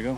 we go.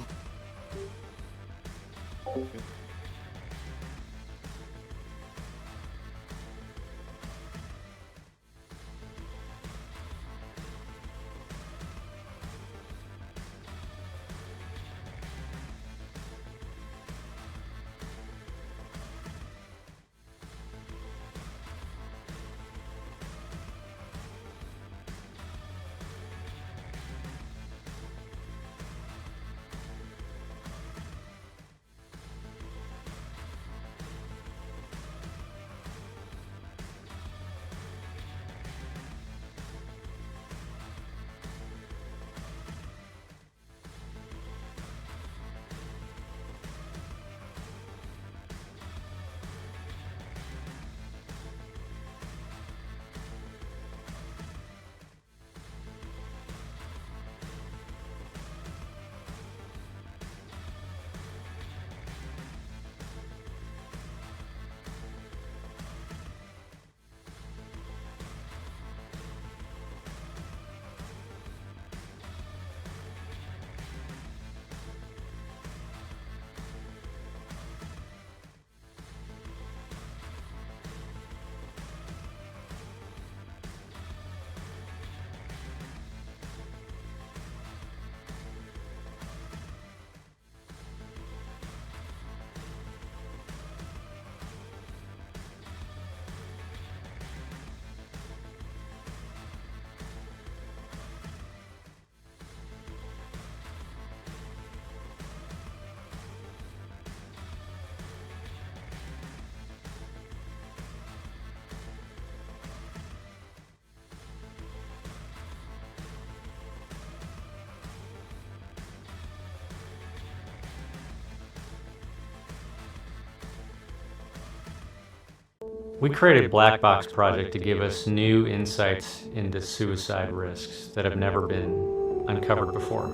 We created a black box project to give us new insights into suicide risks that have never been uncovered before.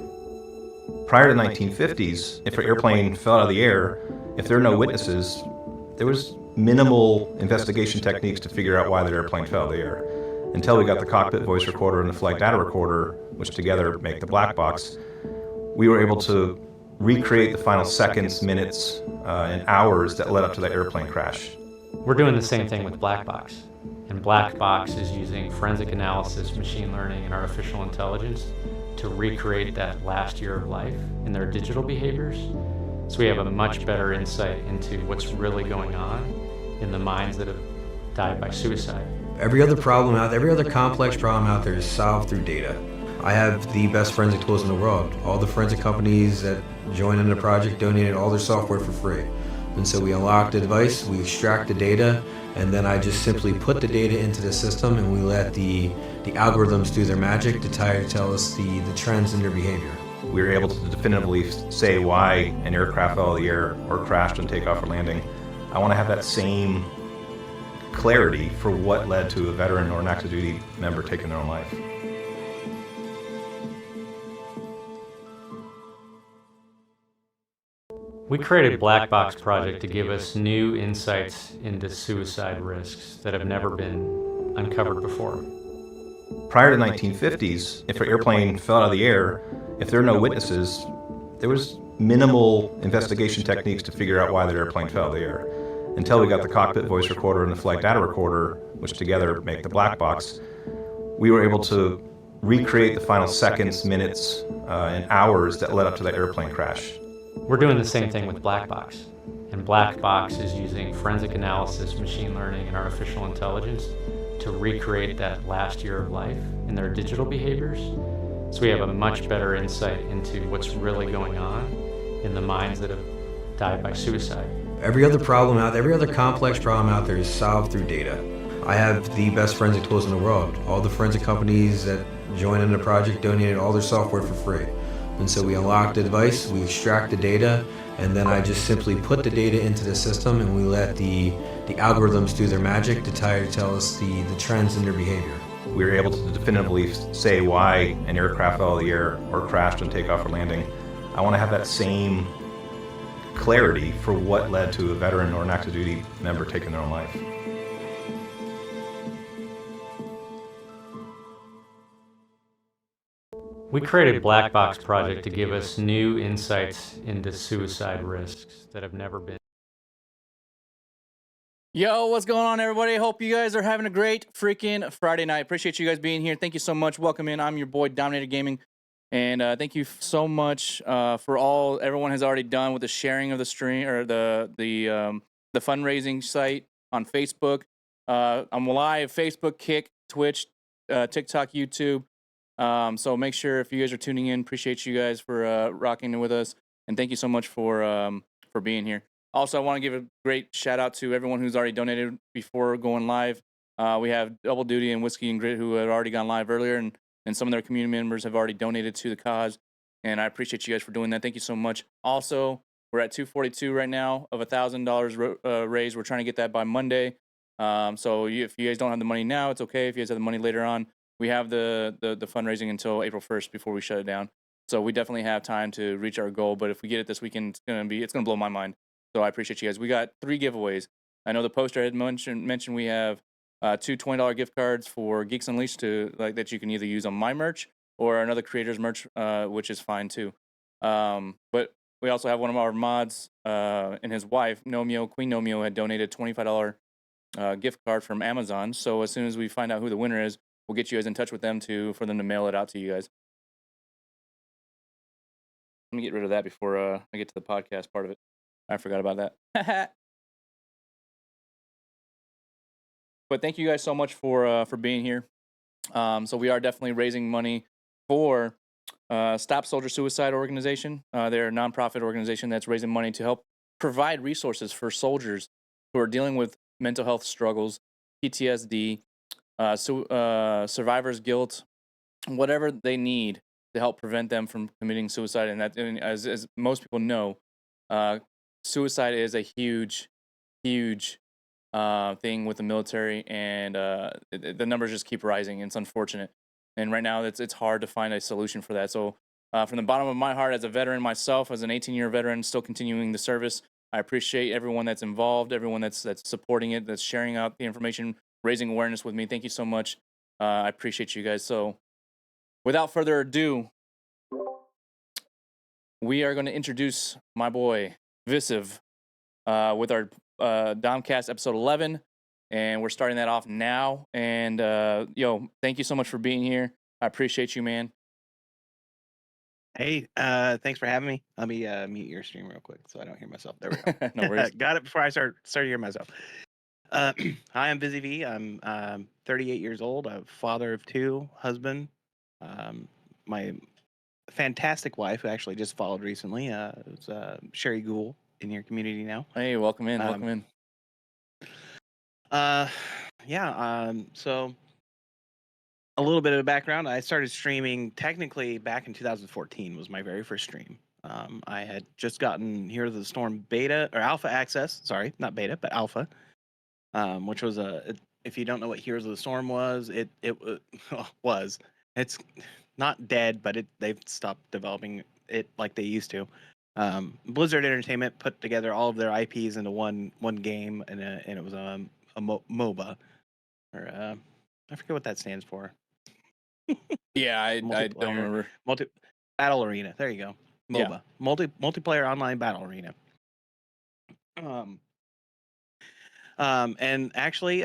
Prior to the 1950s, if an airplane fell out of the air, if there are no witnesses, there was minimal investigation techniques to figure out why the airplane fell out of the air. Until we got the cockpit voice recorder and the flight data recorder, which together make the black box, we were able to recreate the final seconds, minutes, and hours that led up to the airplane crash. We're doing the same thing with black box. And black box is using forensic analysis, machine learning, and artificial intelligence to recreate that last year of life in their digital behaviors. So we have a much better insight into what's really going on in the minds that have died by suicide. Every other complex problem out there is solved through data. I have the best forensic tools in the world. All the forensic companies that joined in the project donated all their software for free. And so we unlock the device, we extract the data, and then I just simply put the data into the system and we let the algorithms do their magic to tell us the trends in their behavior. We were able to definitively say why an aircraft fell out of the air or crashed on takeoff or landing. I want to have that same clarity for what led to a veteran or an active duty member taking their own life. We created a black box project to give us new insights into suicide risks that have never been uncovered before. Prior to the 1950s, if an airplane fell out of the air, if there are no witnesses, there was minimal investigation techniques to figure out why the airplane fell out of the air. Until we got the cockpit voice recorder and the flight data recorder, which together make the black box, we were able to recreate the final seconds, minutes, and hours that led up to the airplane crash. We're doing the same thing with black box. And black box is using forensic analysis, machine learning, and artificial intelligence to recreate that last year of life in their digital behaviors. So we have a much better insight into what's really going on in the minds that have died by suicide. Every other complex problem out there is solved through data. I have the best forensic tools in the world. All the forensic companies that joined in the project donated all their software for free. And so we unlock the device, we extract the data, and then I just simply put the data into the system and we let the algorithms do their magic to tell us the trends in their behavior. We were able to definitively say why an aircraft fell out of the air or crashed on takeoff or landing. I want to have that same clarity for what led to a veteran or an active duty member taking their own life. We created a black box project to give us new insights into suicide risks that have never been. Yo, what's going on, everybody? Hope you guys are having a great freaking Friday night. Appreciate you guys being here. Thank you so much. Welcome in. I'm your boy, Dominator Gaming. And thank you so much for all everyone has already done with the sharing of the stream or the fundraising site on Facebook. I'm live, Facebook, Kick, Twitch, TikTok, YouTube. So make sure if you guys are tuning in, appreciate you guys for rocking with us, and thank you so much for being here. Also, I want to give a great shout out to everyone who's already donated before going live. We have Double Duty and Whiskey and Grit who had already gone live earlier, and some of their community members have already donated to the cause, and I appreciate you guys for doing that. Thank you so much. Also, we're at 242 right now of $1,000 raised. We're trying to get that by Monday. So if you guys don't have the money now, it's okay. If you guys have the money later on, we have the fundraising until April 1st before we shut it down. So we definitely have time to reach our goal. But if we get it this weekend, it's gonna blow my mind. So I appreciate you guys. We got 3 giveaways. I know the poster had mentioned we have 2 $20 gift cards for Geeks Unleashed that you can either use on my merch or another creator's merch, which is fine too. But we also have one of our mods and his wife, Queen Nomio, had donated $25 gift card from Amazon. So as soon as we find out who the winner is, we'll get you guys in touch with them for them to mail it out to you guys. Let me get rid of that before I get to the podcast part of it. I forgot about that. But thank you guys so much for being here. So we are definitely raising money for Stop Soldier Suicide Organization. They're a nonprofit organization that's raising money to help provide resources for soldiers who are dealing with mental health struggles, PTSD, survivor's guilt, whatever they need to help prevent them from committing suicide. And as most people know, suicide is a huge thing with the military, and the numbers just keep rising. It's unfortunate, and right now it's hard to find a solution for that. So from the bottom of my heart, as a veteran myself, as an 18-year veteran still continuing the service, I appreciate everyone that's involved, everyone that's supporting it, that's sharing out the information, raising awareness with me. Thank you so much. I appreciate you guys. So without further ado, we are going to introduce my boy Visiv with our Domcast episode 11, and we're starting that off now. And thank you so much for being here. I appreciate you, man. Hey, thanks for having me. Let me mute your stream real quick so I don't hear myself. There we go. No worries. Got it before I start hearing myself. Hi, I'm Visiv. I'm 38 years old. I'm a father of 2, husband. My fantastic wife, who actually just followed recently, is Sherry Gould in your community now. Hey, welcome in. Welcome in. So a little bit of background. I started streaming technically back in 2014 was my very first stream. I had just gotten Heroes of the Storm beta or alpha access. Sorry, not beta, but alpha. Which was if you don't know what Heroes of the Storm was, it was. It's not dead, but they've stopped developing it like they used to. Blizzard Entertainment put together all of their IPs into one game, and it was a MOBA, or I forget what that stands for. Yeah, I don't remember. Battle Arena. There you go. MOBA. Yeah. Multiplayer online battle arena. And actually,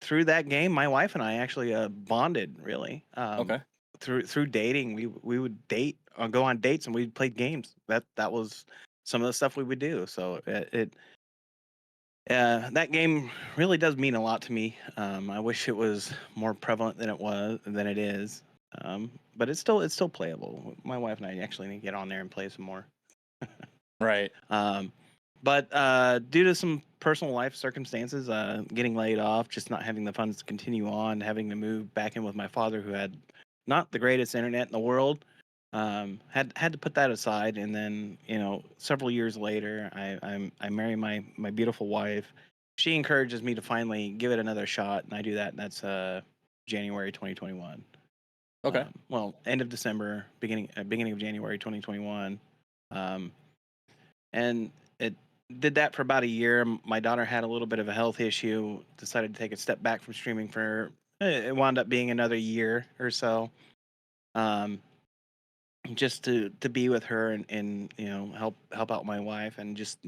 through that game, my wife and I actually bonded really. Okay. Through dating, we would date, go on dates, and we'd play games. That was some of the stuff we would do. So that game really does mean a lot to me. I wish it was more prevalent than it is. But it's still playable. My wife and I actually need to get on there and play some more. Right. But due to some personal life circumstances, getting laid off, just not having the funds to continue on, having to move back in with my father, who had not the greatest internet in the world, had to put that aside. And then, several years later, I marry my beautiful wife. She encourages me to finally give it another shot, and I do that. And that's January 2021. Okay. End of December, beginning of January 2021, and it did that for about a year. My daughter had a little bit of a health issue, decided to take a step back from streaming it wound up being another year or so. just to be with her and help out my wife and just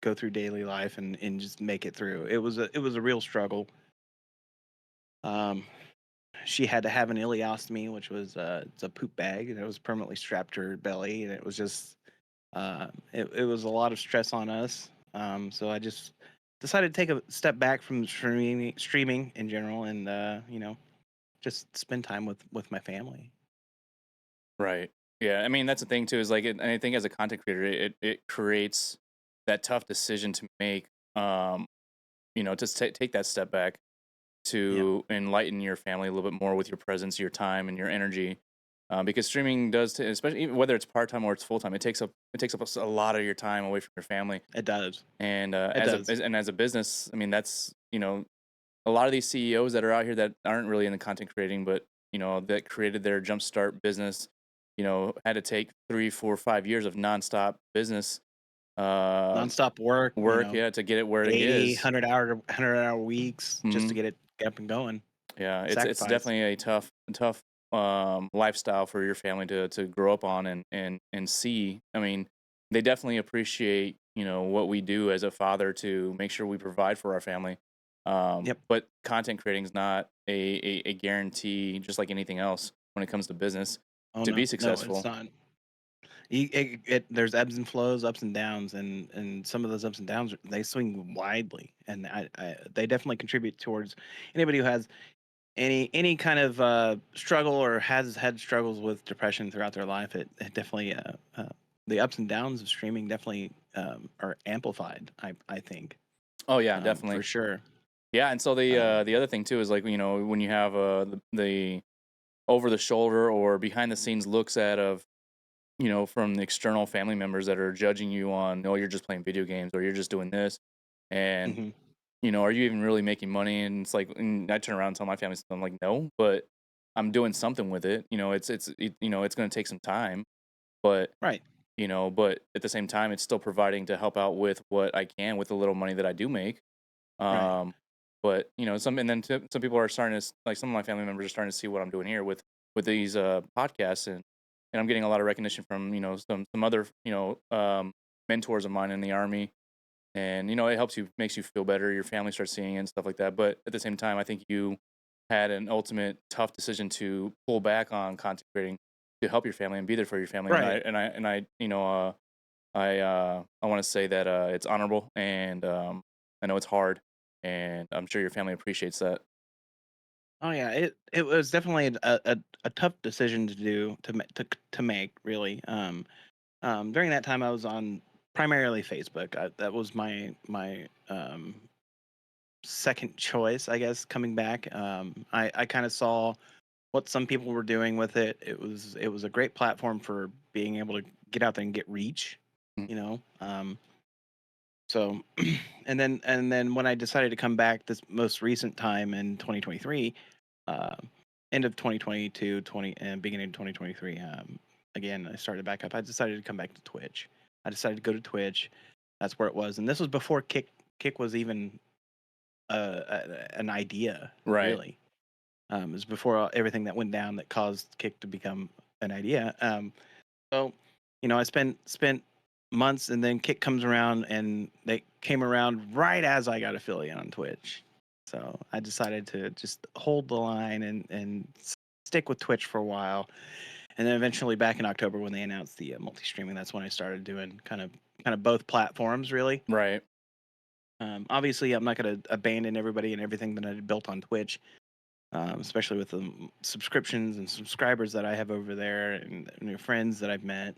go through daily life and just make it through. It was a real struggle. Um, she had to have an ileostomy, which was it's a poop bag, and it was permanently strapped to her belly, and it was just it was a lot of stress on us. So I just decided to take a step back from streaming in general, and just spend time with my family. Right. Yeah. I mean, that's the thing too. Is like, and I think as a content creator, it creates that tough decision to make. To take that step back Yep. to enlighten your family a little bit more with your presence, your time, and your energy. Because streaming does, especially even whether it's part time or it's full time, it takes up a lot of your time away from your family. It does. And It does. as a business, I mean, that's a lot of these CEOs that are out here that aren't really in the content creating, but that created their jumpstart business, had to take 3, 4, 5 years of nonstop business Nonstop work, work, yeah, to get it where it 80, is. 100-hour weeks just to Mhm. get it up and going. Yeah, it's Sacrifice. definitely a tough lifestyle for your family to grow up on and see. I mean, they definitely appreciate what we do as a father to make sure we provide for our family. Yep. But content creating is not a guarantee, just like anything else when it comes to business Oh to be no, it's successful. not. There's ebbs and flows, ups and downs, and some of those ups and downs they swing widely, and they definitely contribute towards anybody who has any kind of struggle or has had struggles with depression throughout their life. It definitely the ups and downs of streaming definitely are amplified. I think Oh yeah, for definitely. sure. Yeah, and so Um, the other thing too is like when you have the over the shoulder or behind the scenes looks at of from the external family members that are judging you on, oh, you're just playing video games or you're just doing this. And, mhm. are you even really making money? And it's like, and I turn around and tell my family, I'm like, no, but I'm doing something with it. It's going to take some time, but, Right. but at the same time, it's still providing to help out with what I can with the little money that I do make. Right. Um, but some people are starting to like some of my family members are starting to see what I'm doing here with these podcasts and I'm getting a lot of recognition from some other mentors of mine in the army and it helps you makes you feel better. Your family starts seeing it and stuff like that. But at the same time, I think you had an ultimate tough decision to pull back on content creating to help your family and be there for your family. And I Right. and I and I I want to say that it's honorable and I know it's hard, and I'm sure your family appreciates that. Oh yeah, it was definitely a tough decision to do to make really. During that time, I was on primarily Facebook. That was my second choice, I guess, coming back. I kind of saw what some people were doing with it. It was a great platform for being able to get out there and get reach, Mm. you know. So, and then when I decided to come back this most recent time in 2023, uh, end of 2022, and beginning of 2023, again I started back up. I decided to come back to Twitch. I decided to go to Twitch. That's where it was, and this was before Kick was even an idea, Right. really. It was before everything that went down that caused Kick to become an idea. So, I spent months, and then Kick comes around, and they came around right as I got affiliate on Twitch. So I decided to just hold the line and stick with Twitch for a while, and then eventually back in October when they announced the multi-streaming, that's when I started doing kind of both platforms really. Right. Obviously, I'm not going to abandon everybody and everything that I had built on Twitch, especially with the subscriptions and subscribers that I have over there and new friends that I've met.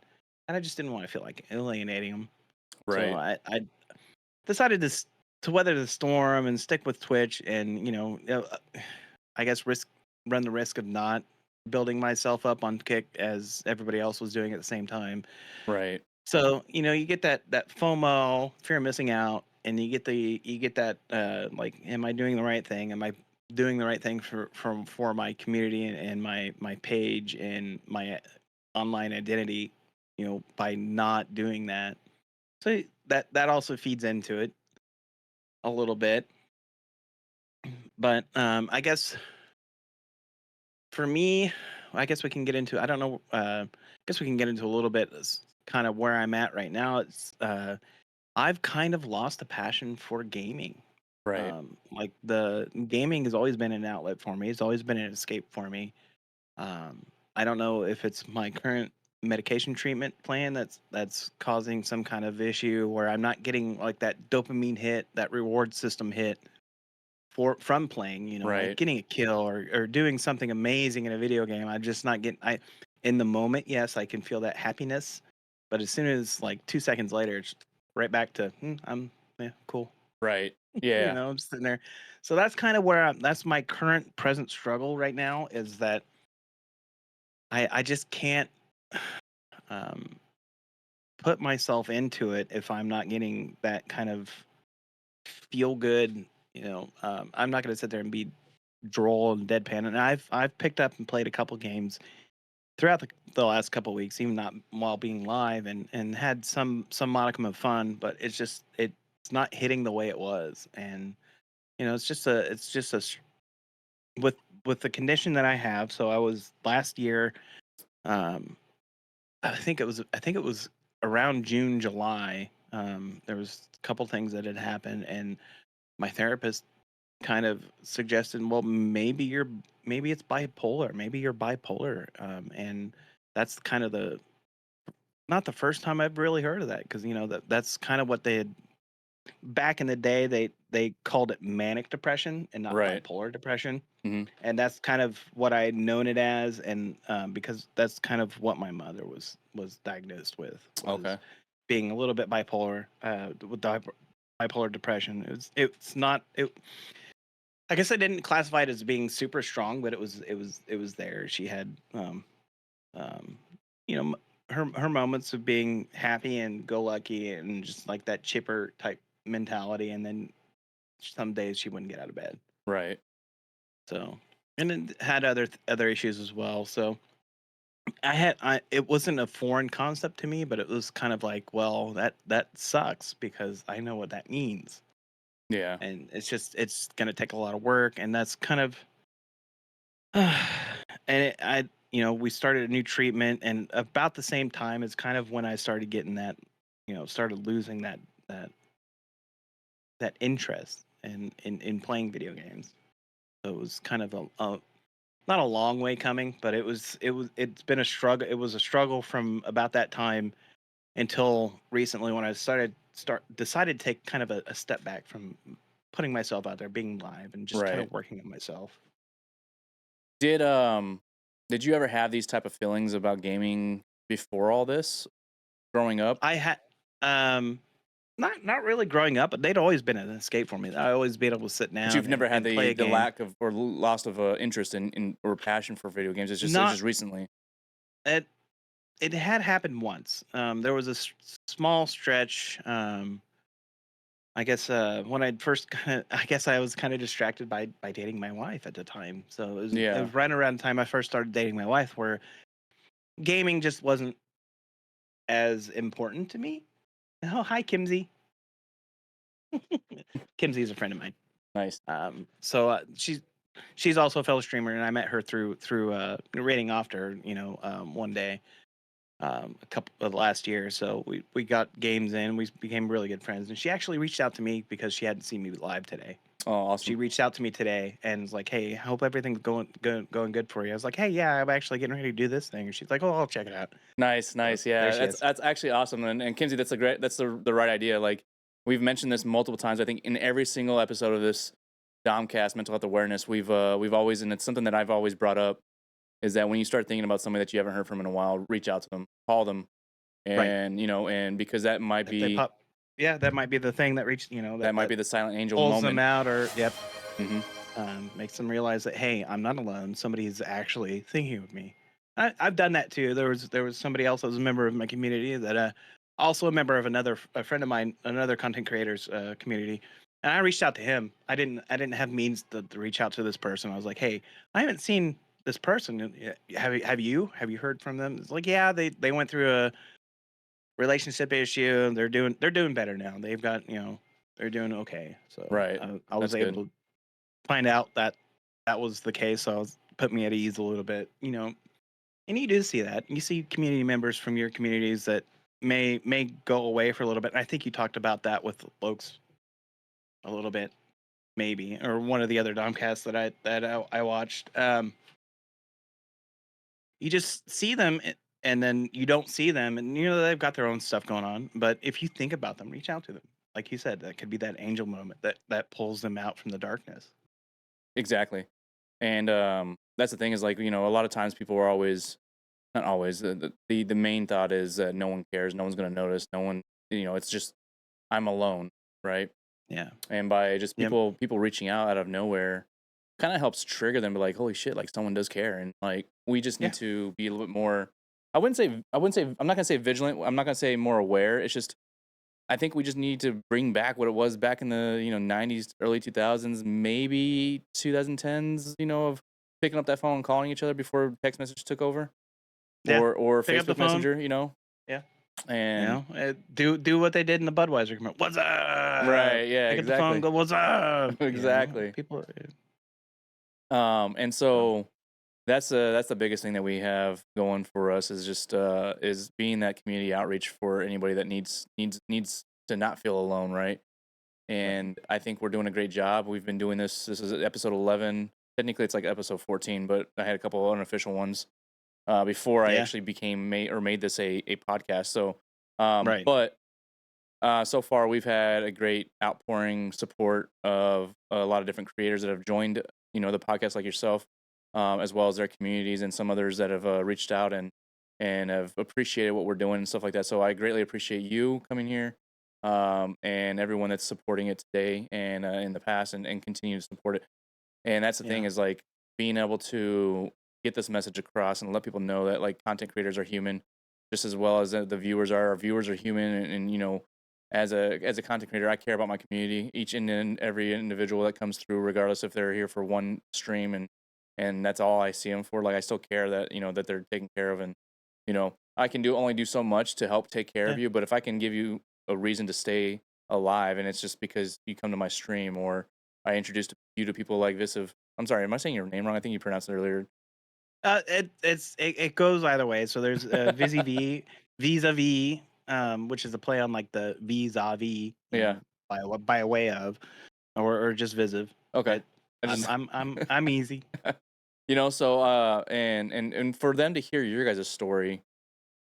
And I just didn't want to feel like alienating them. So Right. I decided to weather the storm and stick with Twitch and, I guess run the risk of not building myself up on Kick as everybody else was doing at the same time. Right. So, you get that FOMO, fear of missing out, and you get that like, am I doing the right thing? Am I doing the right thing for my community and my page and my online identity, by not doing that. So that also feeds into it a little bit. But I guess for me, I guess we can get into I don't know guess we can get into a little bit kind of where I'm at right now. It's I've kind of lost a passion for gaming. Right. Like the gaming has always been an outlet for me. It's always been an escape for me. I don't know if it's my current medication treatment plan that's causing some kind of issue where I'm not getting like that dopamine hit, that reward system hit from playing, like Right. getting a kill or doing something amazing in a video game. I'm just not getting I in the moment, yes, I can feel that happiness, but as soon as like 2 seconds later, it's right back to I'm yeah, cool. Right. Yeah. I'm sitting there. So that's kind of where that's my current present struggle right now is that I just can't um, put myself into it if I'm not getting that kind of feel good. I'm not going to sit there and be droll and deadpan. And I've picked up and played a couple games throughout the last couple weeks, even not while being live, and had some modicum of fun. But it's not hitting the way it was, and with the condition that I have. So I was last year. Um, I think it was around June, July. There was a couple things that had happened, and my therapist kind of suggested, well, maybe it's bipolar, maybe you're bipolar, and that's kind of the not the first time I've really heard of that because that's kind of what they had back in the day. They called it manic depression and not Right. bipolar depression, Hmm. and that's kind of what I had known it as, and because that's kind of what my mother was diagnosed with was Okay. being a little bit bipolar with bipolar depression. It's not it. I guess I didn't classify it as being super strong, but it was there. She had um, you know her moments of being happy and go lucky and just like that chipper type mentality, and then some days she wouldn't get out of bed. Right. So, and then had other issues as well. So it wasn't a foreign concept to me, but it was kind of like, well, that sucks because I know what that means, Yeah. and it's gonna take a lot of work, and that's kind of and we started a new treatment, and about the same time is kind of when I started getting that, started losing that that interest in playing video games. So it was kind of a not a long way coming, but it's been a struggle. It was a struggle from about that time until recently when I decided to take kind of a step back from putting myself out there, being live, and just kind Right. of working on myself. Did did you ever have these type of feelings about gaming before all this growing up? I had not really growing up, but they'd always been an escape for me. I always been able to sit But you've down never had and play a the game. lack of or loss of interest in or passion for video games. It's Not just recently. it it had happened once. There was a small stretch. I guess when I first I guess I was kind of distracted by dating my wife at the time. So it Yeah. was right around the time I first started dating my wife, where gaming just wasn't as important to me. Oh, hi, Kimsey. Kimsey's a friend of mine. Nice. So she's also a fellow streamer, and I met her through raiding off to her, one day, a couple of last year. So we got games in. We became really good friends, and she actually reached out to me because she hadn't seen me live today. Oh, She awesome. reached out to me today and was like, "Hey, I hope everything's going good for you." I was like, "Hey, yeah, I'm actually getting ready to do this thing." And she's like, "Oh, I'll check it out." Nice, So nice. there Yeah, she is. that's actually awesome. And Kinsey, that's the right idea. Like we've mentioned this multiple times. I think in every single episode of this Domcast mental health awareness, we've always, and it's something that I've always brought up, is that when you start thinking about somebody that you haven't heard from in a while, reach out to them, call them, Right. and and because that might If they be pop, yeah, that might be the thing that reached, that might that be the silent angel pulls them moment. out, or yep, Hmm. makes them realize that, hey, I'm not alone. Somebody's actually thinking of me. I've done that too. There was somebody else that was a member of my community that also a member of a friend of mine, another content creators community, and I reached out to him. I didn't have means to reach out to this person. I was like, hey, I haven't seen this person. Have you heard from them? It's like, yeah, they went through a relationship issue. They're doing better now. They've got, they're doing okay. So Right. I was That's able good. to find out that that was the case. So it put me at ease a little bit. And you do see that. You see community members from your communities that may go away for a little bit. And I think you talked about that with Lokes a little bit, maybe, or one of the other Domcasts that I watched. You just see them, and then you don't see them, and they've got their own stuff going on. But if you think about them, reach out to them. Like you said, that could be that angel moment that pulls them out from the darkness. Exactly. And that's the thing is like, a lot of times people are always, not always, the main thought is that no one cares, no one's going to notice, no one, it's just, I'm alone, right? Yeah. And by just Yep. people reaching out of nowhere kind of helps trigger them to like, holy shit, like someone does care. And like, we just need to be a little bit more, I'm not going to say vigilant. I'm not going to say more aware. It's just, I think we just need to bring back what it was back in the 90s, early 2000s, maybe 2010s. Of picking up that phone and calling each other before text message took over, Yeah. or Pick up the Facebook phone. Messenger. Yeah. And do what they did in the Budweiser commercial. What's up? Right. Yeah. Pick exactly. up the phone. Go. What's up? Exactly. People. And so that's the biggest thing that we have going for us is just is being that community outreach for anybody that needs to not feel alone, right? And I think we're doing a great job. We've been doing this. This is episode 11. Technically, it's like episode 14, but I had a couple of unofficial ones before I actually made this a podcast. So, Right. But so far, we've had a great outpouring support of a lot of different creators that have joined, the podcast, like yourself, as well as their communities and some others that have reached out and have appreciated what we're doing and stuff like that. So I greatly appreciate you coming here, and everyone that's supporting it today and in the past and continue to support it. And that's the thing is like being able to get this message across and let people know that like content creators are human, just as well as the viewers are. Our viewers are human, and as a content creator, I care about my community, each and every individual that comes through, regardless if they're here for one stream, and that's all I see them for. Like I still care that that they're taken care of, and I can only do so much to help take care of you, but if I can give you a reason to stay alive, and it's just because you come to my stream or I introduced you to people like Visiv. I'm sorry, am I saying your name wrong? I think you pronounced it earlier. It goes either way. So there's Visiv, vis-a-vis, which is a play on like the vis-a-vis, by way of, or just Visiv. Okay, But I'm easy. So and for them to hear your guys' story,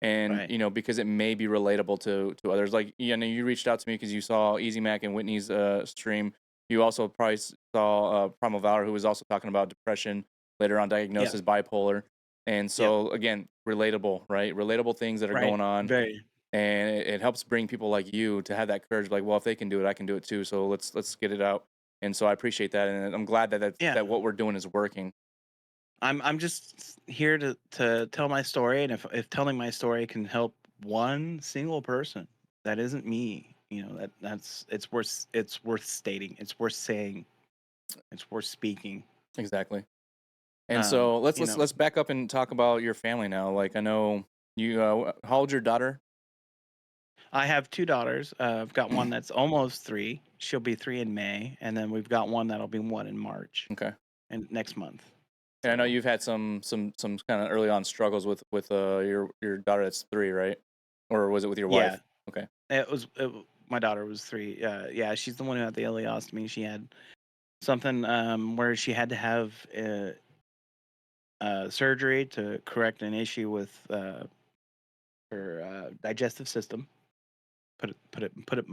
and because it may be relatable to others. Like you reached out to me because you saw Easy Mac and Whitney's stream. You also probably saw Primal Valor, who was also talking about depression, later on diagnosed as bipolar. And so again, relatable, right? Relatable things that are going on. Very. And it helps bring people like you to have that courage, like, well, if they can do it, I can do it too. So let's get it out. And so I appreciate that, and I'm glad that what we're doing is working. I'm just here to tell my story, and if telling my story can help one single person, that isn't me. It's worth stating. It's worth saying. It's worth speaking. Exactly. And so let's back up and talk about your family now. Like I know you. How old's your daughter? I have two daughters. I've got one that's almost 3. She'll be 3 in May, and then we've got one that'll be 1 in March. Okay. And next month. And I know you've had some kind of early on struggles with your daughter that's 3, right? Or was it with your wife? Okay. My daughter was 3. Yeah, she's the one who had the ileostomy. She had something where she had to have surgery to correct an issue with her digestive system. Put it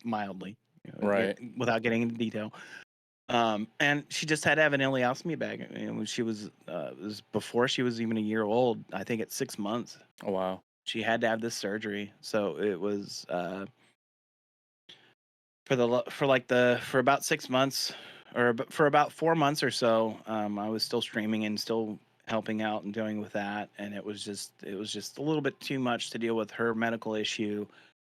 mildly, right? Without getting into detail. And she just had to have an ileostomy bag. And when she was, it was before she was even a year old. I think at 6 months. Oh wow! She had to have this surgery. So it was for about 6 months, or for about 4 months or so. I was still streaming and still helping out and doing with that. And it was just a little bit too much to deal with her medical issue.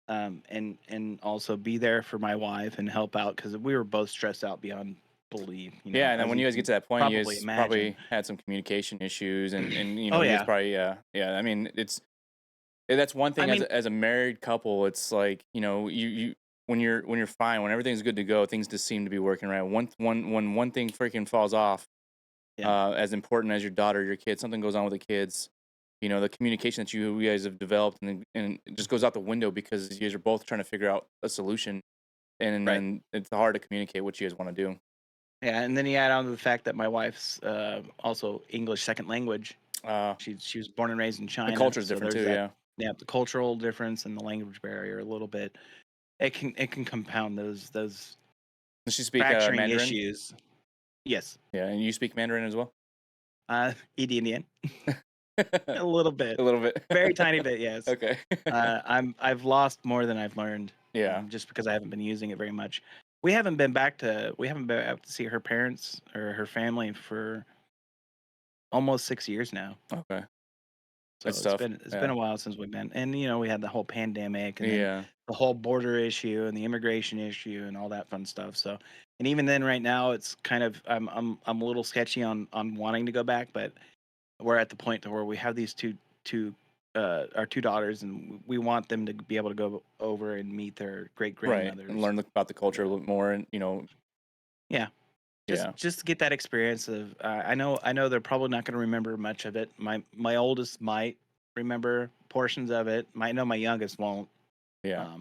And also be there for my wife and help out because we were both stressed out beyond belief. And then when you guys get to that point, you guys probably had some communication issues, and you guys probably I mean that's one thing. As a married couple, it's like you when you're fine, when everything's good to go, things just seem to be working right. When one thing freaking falls off, as important as your daughter, your kids, something goes on with the kids. the communication that you guys have developed, and it just goes out the window because you guys are both trying to figure out a solution, and Right. then it's hard to communicate what you guys want to do. Yeah, and then you add on to the fact that my wife's also English second language. Uh, She was born and raised in the China, culture is so different there's too. that. Yeah. Yeah, the cultural difference and the language barrier a little bit. It can compound those Does she speak fracturing Mandarin? issues. Yes, Yeah, and you speak Mandarin as well. Indian, A a little bit, little bit. very tiny bit. Yes, Okay. I've lost more than I've learned. Yeah. Just because I haven't been using it very much. We haven't been back to see her parents or her family for almost 6 years now. Okay. So Good stuff. it's been Yeah. a while since we've been, and we had the whole pandemic, and then Yeah. the whole border issue and the immigration issue and all that fun stuff. So, and even then, right now, it's kind of I'm a little sketchy on wanting to go back, but we're at the point to where we have these two our two daughters, and we want them to be able to go over and meet their great Right. And grandmothers. learn about the culture a little more, and Yeah, yeah. just to get that experience of I know they're probably not going to remember much of it. My oldest might remember portions of it. I know my youngest won't. Yeah.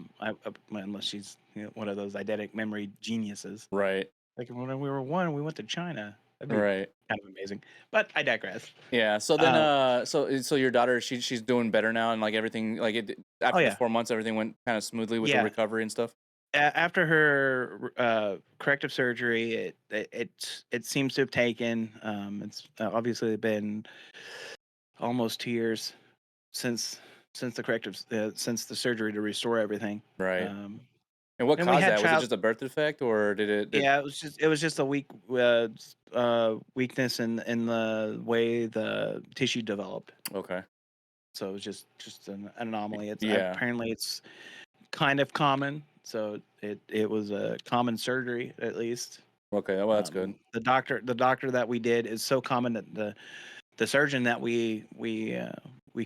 Unless she's one of those eidetic memory geniuses. Right. Like when we were one, we went to China. That'd be Right. kind of amazing. But I digress. Yeah. So then, Uh, so your daughter, she's doing better now, and like everything, like oh after the yeah, 4 months, everything went kind of smoothly with the yeah. recovery and stuff. After her corrective surgery, it seems to have taken. It's obviously been almost 2 years since the corrective since the surgery to restore everything. Right. Um, And what and we caused had that? Was it just a birth defect, or did it? yeah, it was just a weakness in the way the tissue developed. Okay. So it was just an anomaly. It's Yeah. apparently it's kind of common. So it was a common surgery at least. Okay. Well, that's good. The doctor that we did is so common that the surgeon that we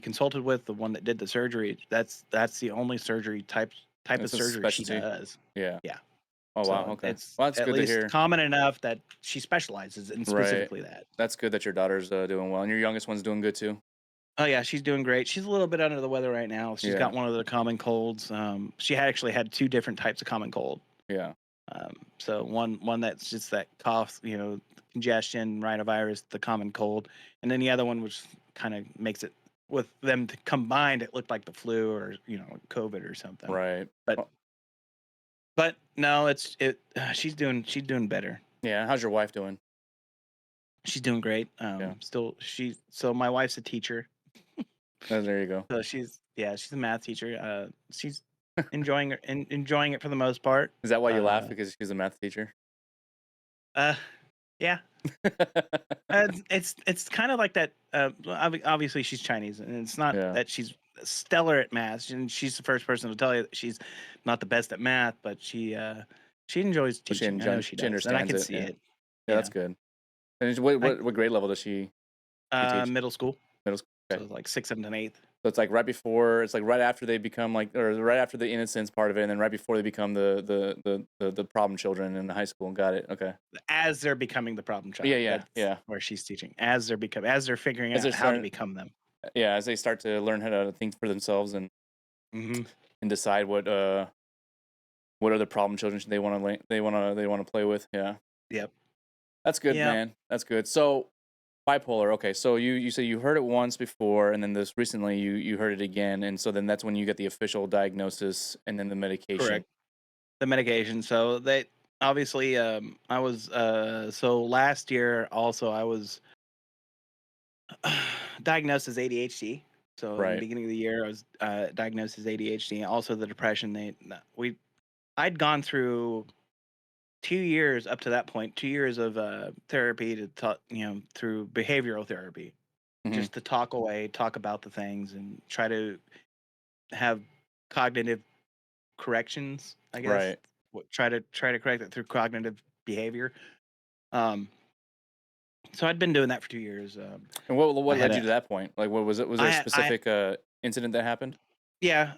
consulted with, the one that did the surgery, that's the only surgery type It's of a surgery she specialty. does. Yeah. Yeah. Oh wow. So Okay. it's Well, that's at good to least hear. common enough that she specializes in Right. specifically that. That's good that your daughter's doing well, and your youngest one's doing good too. Oh yeah, she's doing great. She's a little bit under the weather right now. She's Yeah. got one of the common colds. She actually had two different types of common cold. Yeah. So one that's just that cough, congestion, rhinovirus, the common cold, and then the other one which kind of makes it with them combined, it looked like the flu or COVID or something. Right. But Well, but no, she's doing better. yeah. How's your wife doing? She's doing great. Yeah. So my wife's a teacher. There you go. So she's a math teacher. She's enjoying it for the most part. Is that why you laugh? Uh, Because she's a math teacher? yeah. It's kind of like that. Obviously, she's Chinese, and it's not Yeah. that she's stellar at math, and she's the first person to tell you that she's not the best at math, but she enjoys But teaching. I know she does, and I understands can it. see Yeah. it. Yeah, that's good. And what grade level does she teach? Middle school, Middle school. so Okay. like 6th, 7th, and 8th. So it's like right before, it's like right after they become like, or right after the innocence part of it, and then right before they become the problem children in the high school. Got it. Okay. As they're becoming the problem child. Yeah. That's Yeah. where she's teaching. As they're figuring As out they're how to starting, become them. yeah, as they start to learn how to think for themselves and decide what other problem children they want to play with. Yeah. Yep. That's good, Yeah. man. That's good. So bipolar. Okay. So you say you heard it once before, and then this recently you heard it again, and so then that's when you get the official diagnosis and then the medication. Correct. The medication. So they obviously I was so last year also I was diagnosed as ADHD. So in Right. the beginning of the year I was diagnosed as ADHD. Also the depression. I'd gone through 2 years up to that point, 2 years of therapy to talk, through behavioral therapy, Mhm. just to talk about the things and try to have cognitive corrections, I guess. Right. Try to correct it through cognitive behavior. Um, so I'd been doing that for 2 years. And what I had led you a, to that point? Like, what was it? Was there a I, I, specific incident that happened? yeah.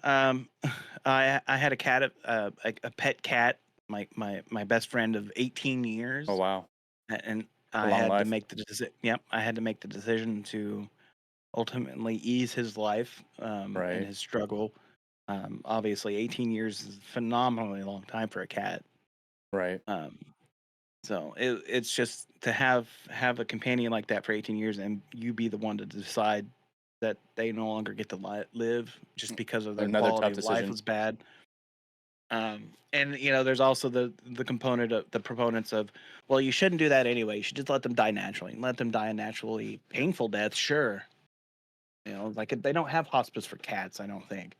I had a cat, a pet cat, my best friend of 18 years, Oh wow, and a I long had to life. make the decision. Yep, I had to make the decision to ultimately ease his life and Right. his struggle. Obviously, 18 years is a phenomenally long time for a cat. Right. Um, so it's just to have a companion like that for 18 years, and you be the one to decide that they no longer get to live just because of their Another quality tough of life decision. was bad. And there's also the component of the proponents of, well, you shouldn't do that anyway. You should just let them die naturally. And let them die a naturally painful death, sure. Like they don't have hospice for cats. I don't think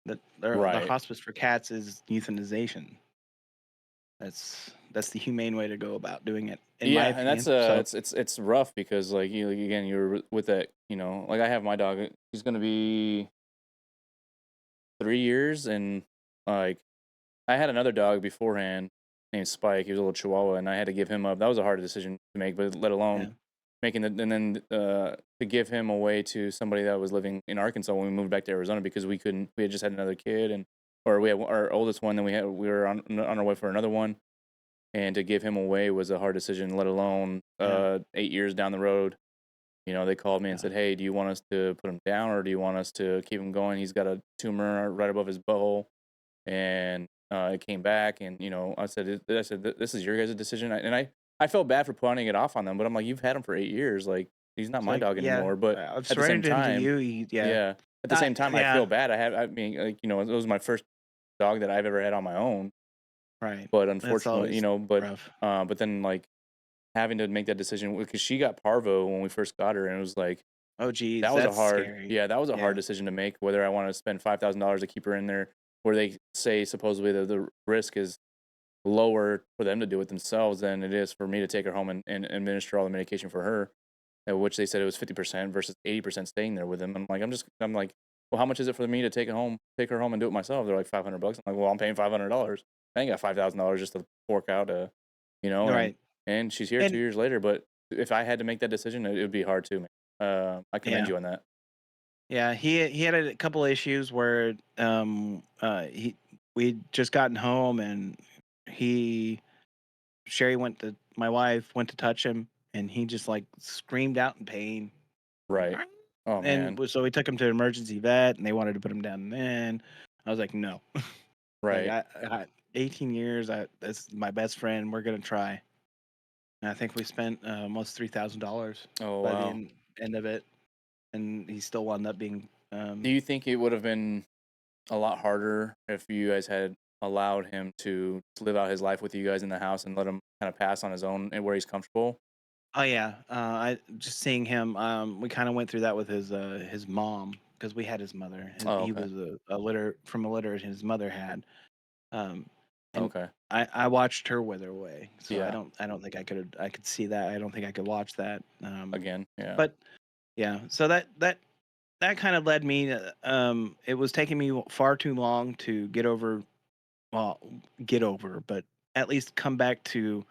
that the Right. hospice for cats is euthanization. That's the humane way to go about doing it, in my Yeah, and that's opinion. So it's rough because like you, like, again, you're with that, like I have my dog. He's gonna be 3 years, and like I had another dog beforehand named Spike. He was a little Chihuahua, and I had to give him up. That was a hard decision to make, but let alone yeah, making the and then to give him away to somebody that was living in Arkansas when we moved back to Arizona because we couldn't. We had just had another kid, or we had our oldest one. Then we were on our way for another one, and to give him away was a hard decision. Let alone yeah, 8 years down the road. They called me and yeah, said, "Hey, do you want us to put him down, or do you want us to keep him going? He's got a tumor right above his butthole." And it came back, and I said, this is your guys' decision. I felt bad for putting it off on them, but I'm like, you've had him for 8 years, like he's not it's my like, dog yeah, anymore. But I've at the same surrendered him to time, you. Yeah, yeah, at the same time, I yeah, feel bad. I mean, like, it was my first dog that I've ever had on my own. right. But That's unfortunately, always rough. but then like having to make that decision because she got parvo when we first got her, and it was like Oh, geez, that was a that's hard, scary. yeah, that was a hard Yeah, decision to make. Whether I want to spend $5,000 to keep her in there, where they say supposedly the risk is lower for them to do it themselves than it is for me to take her home and administer all the medication for her, which they said it was 50% versus 80% staying there with them. I'm like, well, how much is it for me to take her home and do it myself? They're like $500. I'm like, well, I'm paying $500. I ain't got $5,000 just to fork out, right. and she's here 2 And years later. But if I had to make that decision, it would be hard too, man. I commend yeah, you on that. yeah, he had a couple issues where he we'd just gotten home, and he Sherry my wife went to touch him, and he just like screamed out in pain, like, Right. "Ah!" Oh And man. so we took him to emergency vet, and they wanted to put him down. Then I was like, no, like Right. I 18 years, that's my best friend. We're gonna try. And I think we spent almost $3,000 Oh by the wow. end of it, and he still wound up being Do you think it would have been a lot harder if you guys had allowed him to live out his life with you guys in the house and let him kind of pass on his own and where he's comfortable? Oh yeah, I just seeing him. We kind of went through that with his mom because we had his mother. Oh, He okay. was a litter from a litter his mother had, um, and Okay. I watched her wither away. So Yeah. I don't think I could see that. I don't think I could watch that. Again. Yeah. But yeah, so that kind of led me. It was taking me far too long to well, get over, but at least come back to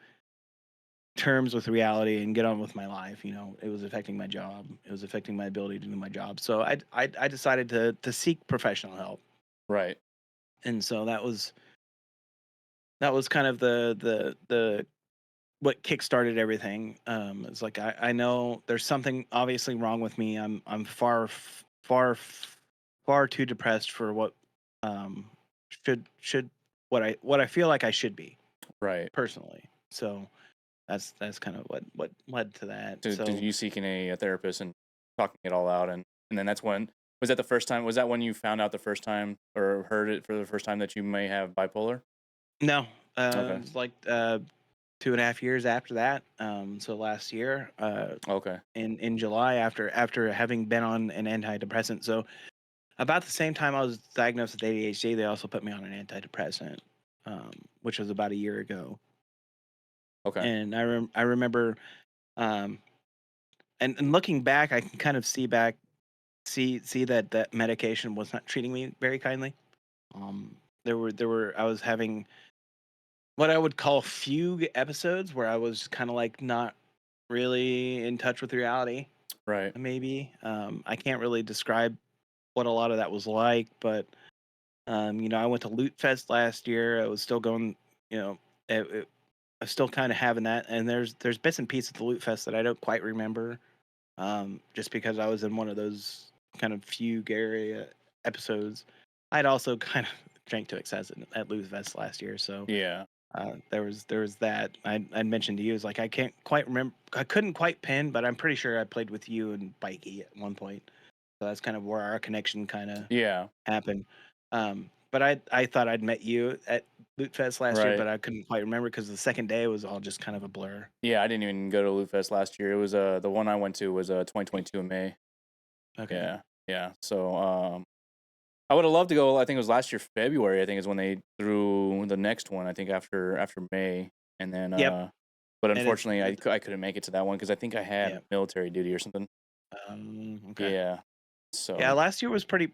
terms with reality and get on with my life. It was affecting my job. It was affecting my ability to do my job. So I decided to seek professional help, Right. and so that was kind of the what kickstarted everything. It's like I know there's something obviously wrong with me. I'm far too depressed for what um should what I feel like I should be Right. personally. So that's kind of what led to that. Did So you seeking a therapist and talking it all out, and then that's when, was that the first time? Was that when you found out the first time or heard it for the first time that you may have bipolar? no, Okay. it's like 2.5 years after that. So last year, Okay. in July, after having been on an antidepressant. So about the same time I was diagnosed with ADHD, they also put me on an antidepressant, which was about a year ago. Okay. And I remember, um, and looking back, I can kind of see that that medication was not treating me very kindly. Um, there were I was having what I would call fugue episodes where I was kind of like not really in touch with reality. Right. Maybe I can't really describe what a lot of that was like, but I went to Loot Fest last year. I was still going, you know, I was still kind of having that, and there's bits and pieces of the Loot Fest that I don't quite remember. just because I was in one of those kind of fugue area episodes. I'd also kind of drank to excess at Lose Fest last year, so Yeah. there was that. I mentioned to you is like I can't quite remember. I couldn't quite pin, but I'm pretty sure I played with you and Bikey at one point. So that's kind of where our connection kind of Yeah. happened. But I thought I'd met you at Loot Fest last year, Right. but I couldn't quite remember because the second day was all just kind of a blur. Yeah. I didn't even go to Loot Fest last year. It was the one I went to was 2022 in May. Okay. Yeah. Yeah. So I would have loved to go. I think it was last year February. I think is when they threw the next one. I think after May, and then Yep. but And unfortunately I couldn't make it to that one because I think I had yeah. military duty or something. Okay. Yeah. Yeah, So last year was pretty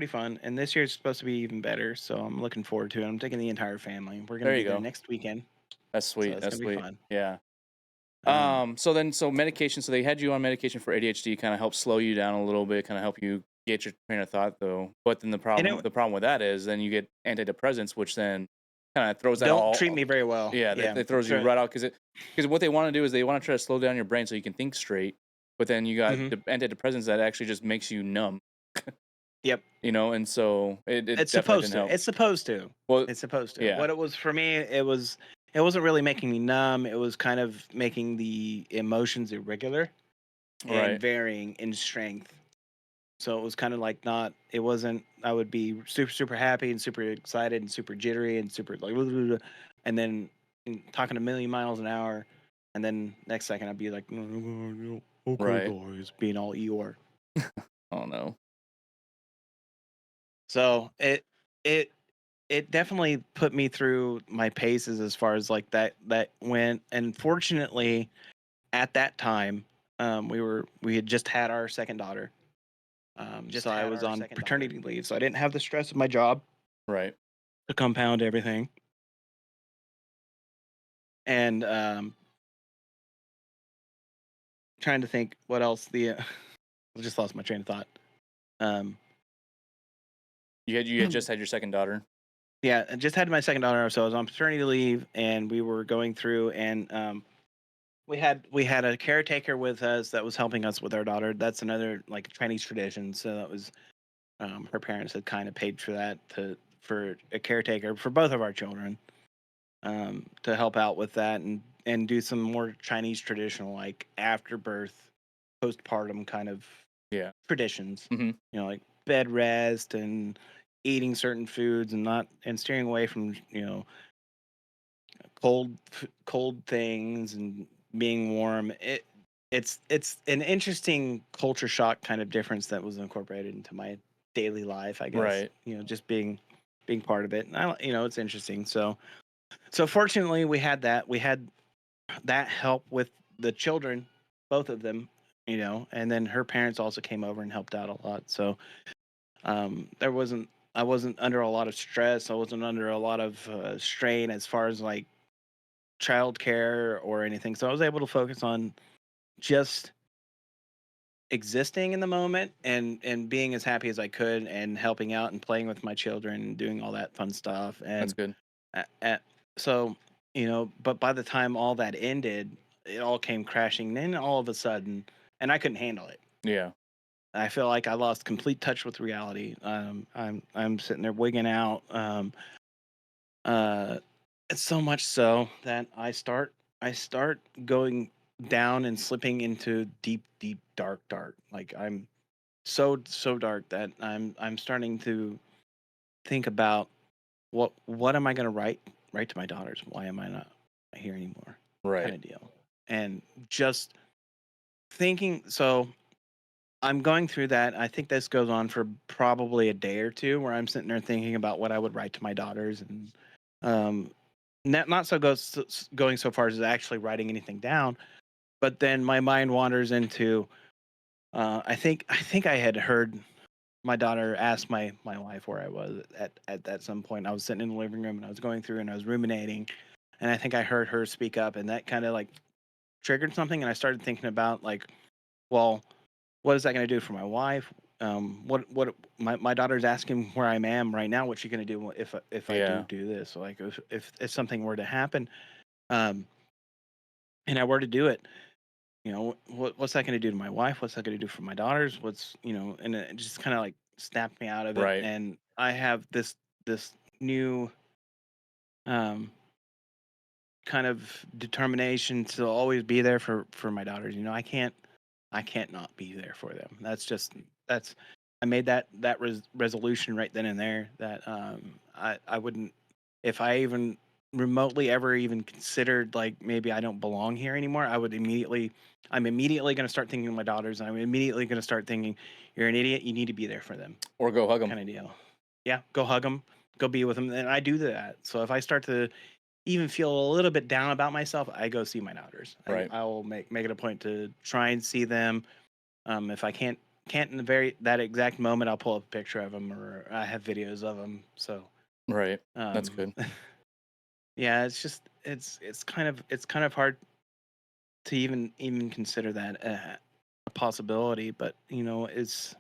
fun, and this year's supposed to be even better. So I'm looking forward to it. I'm taking the entire family. We're gonna there be you there go. next weekend, That's so sweet. it's That's gonna be sweet. fun. Yeah. Um, So medication. So they had you on medication for ADHD, kind of help slow you down a little bit, kind of help you get your train of thought, though. But then the and problem it the problem with that is then you get antidepressants, which then kind of throws that don't treat all. me very well. Yeah, Yeah, that throws you so, right out because what they want to do is they want to try to slow down your brain so you can think straight. But then you got mhm. the antidepressants that actually just makes you numb, Yep. and so it It's definitely supposed didn't to. help. It's supposed to. Well, It's supposed to. yeah, What it was for me, it wasn't really making me numb. It was kind of making the emotions irregular and right, varying in strength. So it was kind of like not. It wasn't. I would be super happy and super excited and super jittery and super like, and then talking a million miles an hour, and then next second I'd be like, okay, right. guys, being all Eeyore. Oh no, So it it definitely put me through my paces as far as like that went. And fortunately, at that time, we had just had our second daughter. So I was on paternity leave, so I didn't have the stress of my job right. to compound everything. And trying to think what else. I just lost my train of thought. Um, You had just had your second daughter. yeah, I just had my second daughter, so I was on paternity leave, and we were going through, and we had a caretaker with us that was helping us with our daughter. That's another like Chinese tradition. So that was her parents had kind of paid for that for a caretaker for both of our children, to help out with that and do some more Chinese traditional like after birth, postpartum kind of Yeah. traditions. Mm-hmm. Like bed rest and eating certain foods and not and steering away from cold things and being warm. It's an interesting culture shock kind of difference that was incorporated into my daily life, I guess. Right. Just being part of it. And it's interesting. So fortunately we had that. We had that help with the children, both of them, and then her parents also came over and helped out a lot. So I wasn't under a lot of stress. I wasn't under a lot of strain as far as like childcare or anything. So I was able to focus on just existing in the moment and being as happy as I could and helping out and playing with my children and doing all that fun stuff. That's And good. so, but by the time all that ended, it all came crashing in all of a sudden, and I couldn't handle it. Yeah. I feel like I lost complete touch with reality. I'm sitting there wigging out. Uh, it's so much so that I start going down and slipping into deep dark. Like I'm so dark that I'm starting to think about what am I going to write to my daughters? Why am I not here anymore? Kind Right. of deal. And just thinking. So I'm going through that. I think this goes on for probably a day or two, where I'm sitting there thinking about what I would write to my daughters, and um, not going so far as actually writing anything down. But then my mind wanders into. I think I had heard my daughter ask my wife where I was at some point. I was sitting in the living room and I was going through and I was ruminating, and I think I heard her speak up, and that kind of like triggered something, and I started thinking about like, well, what is that going to do for my wife? What my daughter's asking where I am right now. What's she going to do if I Yeah. do this? Like if something were to happen, um, and I were to do it, what's that going to do to my wife? What's that going to do for my daughters? And it just kind of like snapped me out of it. Right. And I have this new um, kind of determination to always be there for my daughters. I can't not be there for them. That's I made that resolution right then and there that I wouldn't, if I even remotely ever even considered like maybe I don't belong here anymore, I'm immediately going to start thinking of my daughters, and I'm immediately going to start thinking, you're an idiot, you need to be there for them, Or go hug them. kind of deal. Yeah, go hug them, go be with them, and I do that. So if I start to even feel a little bit down about myself, I go see my daughters. Right. I will make it a point to try and see them. If I can't in the that exact moment, I'll pull up a picture of them, or I have videos of them. So Right. That's um, good. yeah, it's kind of hard to even consider that a possibility. But it's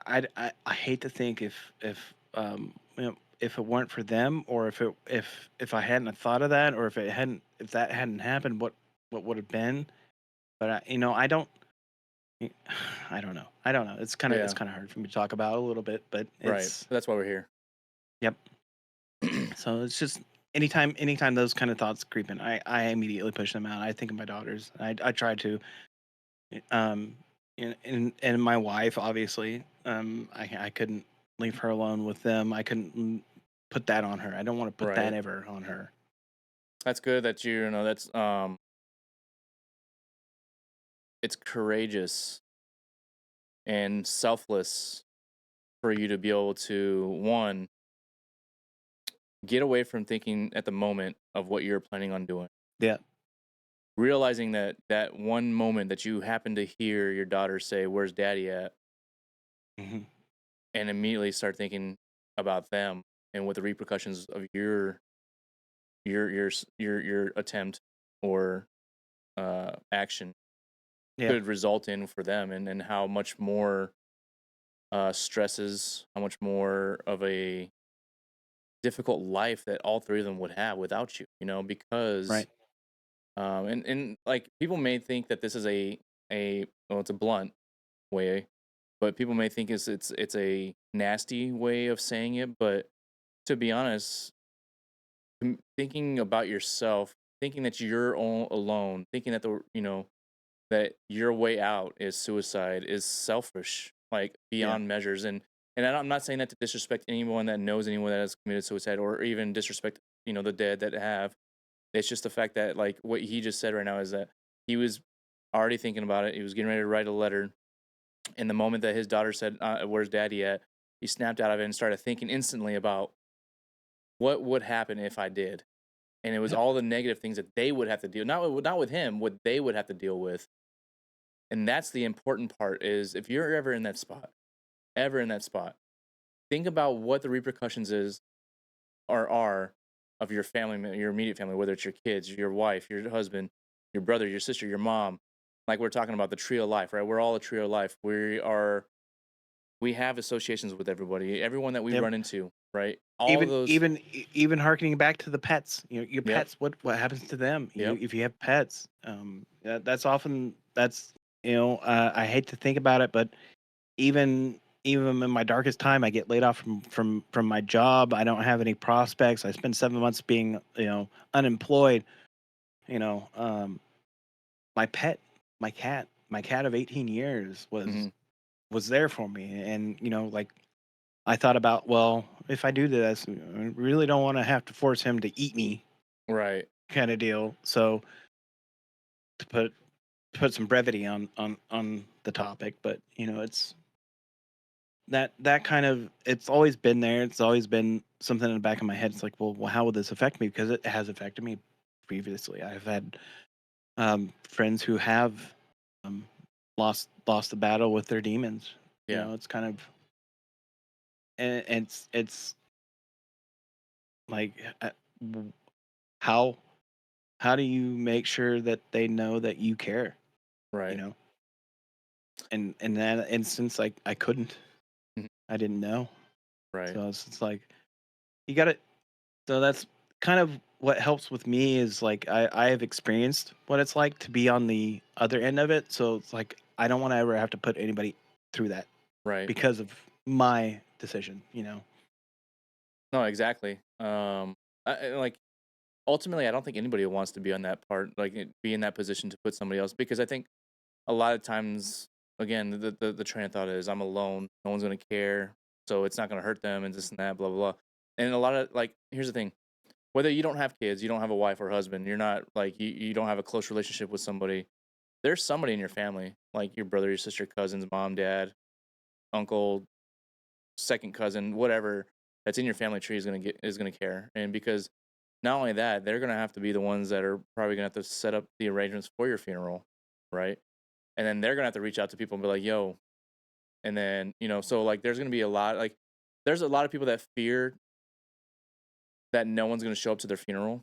I hate to think if it weren't for them, or if I hadn't have thought of that, or if that hadn't happened, what would have been. But I don't. I don't know. It's Yeah. kind of hard for me to talk about a little bit, but Right. it's That's why we're here. yep. So it's just anytime those kind of thoughts creep in, I immediately push them out. I think of my daughters. I try to um and my wife, obviously. I couldn't leave her alone with them. I couldn't put that on her. I don't want to put that Right. ever on her. That's good that that's it's courageous and selfless for you to be able to, one, get away from thinking at the moment of what you're planning on doing. Yeah. Realizing that one moment that you happen to hear your daughter say, "Where's daddy at?" Hmm. and immediately start thinking about them and what the repercussions of your attempt or action Yeah. could result in for them, and how much more stresses, how much more of a difficult life that all three of them would have without you, because Right. and like people may think that this is well, it's a blunt way, but people may think it's a nasty way of saying it. But to be honest, thinking about yourself, thinking that you're all alone, thinking that that your way out is suicide is selfish, like Yeah. beyond measures. And I'm not saying that to disrespect anyone that knows anyone that has committed suicide, or even disrespect the dead that have. It's just the fact that, like, what he just said right now is that he was already thinking about it. He was getting ready to write a letter, and the moment that his daughter said, "Where's daddy at?" he snapped out of it and started thinking instantly about what would happen if I did. And it was Yep. all the negative things that they would have to deal, not with him, what they would have to deal with. And that's the important part, is if you're ever in that spot, think about what the repercussions are of your family, your immediate family, whether it's your kids, your wife, your husband, your brother, your sister, your mom. Like we're talking about the trio of life, right? We're all a trio of life. We have associations with everyone that we Yep. run into, right? All of those. Even harkening back to the pets, your Yep. pets, what happens to them, Yep. if you have pets, that's often, I hate to think about it, but even in my darkest time, I get laid off from my job. I don't have any prospects. I spend 7 months being unemployed. you know um my pet, my cat of 18 years Hmm. was there for me. And like, I thought about, well, if I do this, I really don't want to have to force him to eat me, Right. kind of deal. So to put some brevity on the topic, but it's that kind of, it's always been there. It's always been something in the back of my head. It's like, well, how would this affect me? Because it has affected me previously. I've had friends who have um, lost the battle with their demons. Yeah. It's kind of, and it's like, w- how how do you make sure that they know that you care? You Right. know, and in that instance, I couldn't, Mhm. I didn't know. Right. So it's like, you got to. So that's kind of what helps with me is like I have experienced what it's like to be on the other end of it. So it's like I don't want to ever have to put anybody through that Right. because of my decision, you know. No, exactly. Like ultimately, I don't think anybody wants to be on that part, like be in that position to put somebody else, because I think a lot of times, again, the train of thought is I'm alone, no one's gonna care, so it's not gonna hurt them, and this and that, blah blah blah. And a lot of like, here's the thing: whether you don't have kids, you don't have a wife or husband, you're not like you don't have a close relationship with somebody. There's somebody in your family, like your brother, your sister, cousins, mom, dad, uncle, second cousin, whatever, that's in your family tree is gonna care. And because not only that, they're gonna have to be the ones that are probably gonna have to set up the arrangements for your funeral, right? And then they're gonna have to reach out to people and be like, "Yo," and then so like there's gonna be a lot like there's a lot of people that fear that no one's gonna show up to their funeral.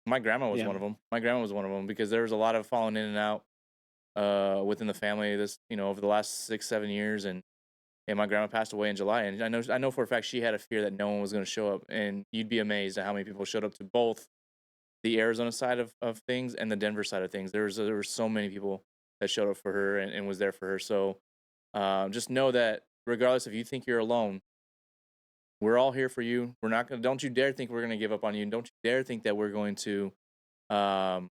My grandma was Yeah. one of them. My grandma was one of them because there was a lot of falling in and out within the family this over the last 6-7 years, and my grandma passed away in July, and I know for a fact she had a fear that no one was going to show up, and you'd be amazed at how many people showed up to both the Arizona side of things and the Denver side of things. There were so many people that showed up for her and was there for her. So just know that regardless if you think you're alone, we're all here for you. We're not gonna. Don't you dare think we're gonna give up on you, and don't you dare think that we're going to um,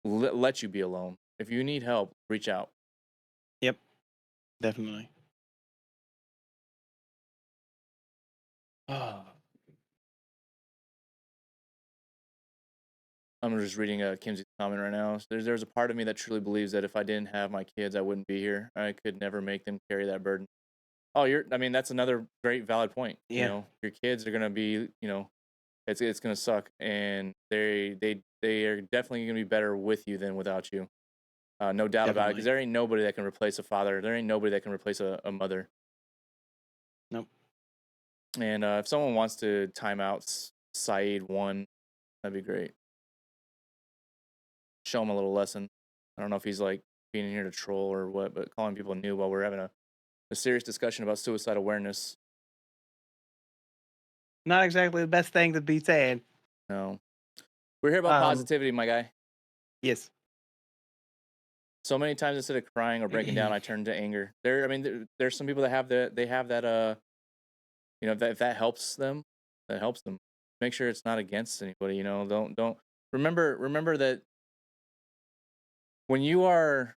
let you be alone. If you need help, reach out. Yep. Definitely. I'm just reading Kimsey's comment right now. There's a part of me that truly believes that if I didn't have my kids, I wouldn't be here. I could never make them carry that burden. Oh, I mean, that's another great valid point. Yeah. Your kids are gonna be, it's gonna suck, and they are definitely gonna be better with you than without you. No doubt about it, because Definitely. there ain't nobody that can replace a father. There ain't nobody that can replace a mother. Nope. And if someone wants to time out Saeed one, that'd be great. Show him a little lesson. I don't know if he's like being in here to troll or what, but calling people new while we're having a serious discussion about suicide awareness. Not exactly the best thing to be saying. No. We're here about positivity, my guy. Yes. So many times instead of crying or breaking down, I turn to anger. There's some people that have that if that helps them, that helps them. Make sure it's not against anybody, don't remember that when you are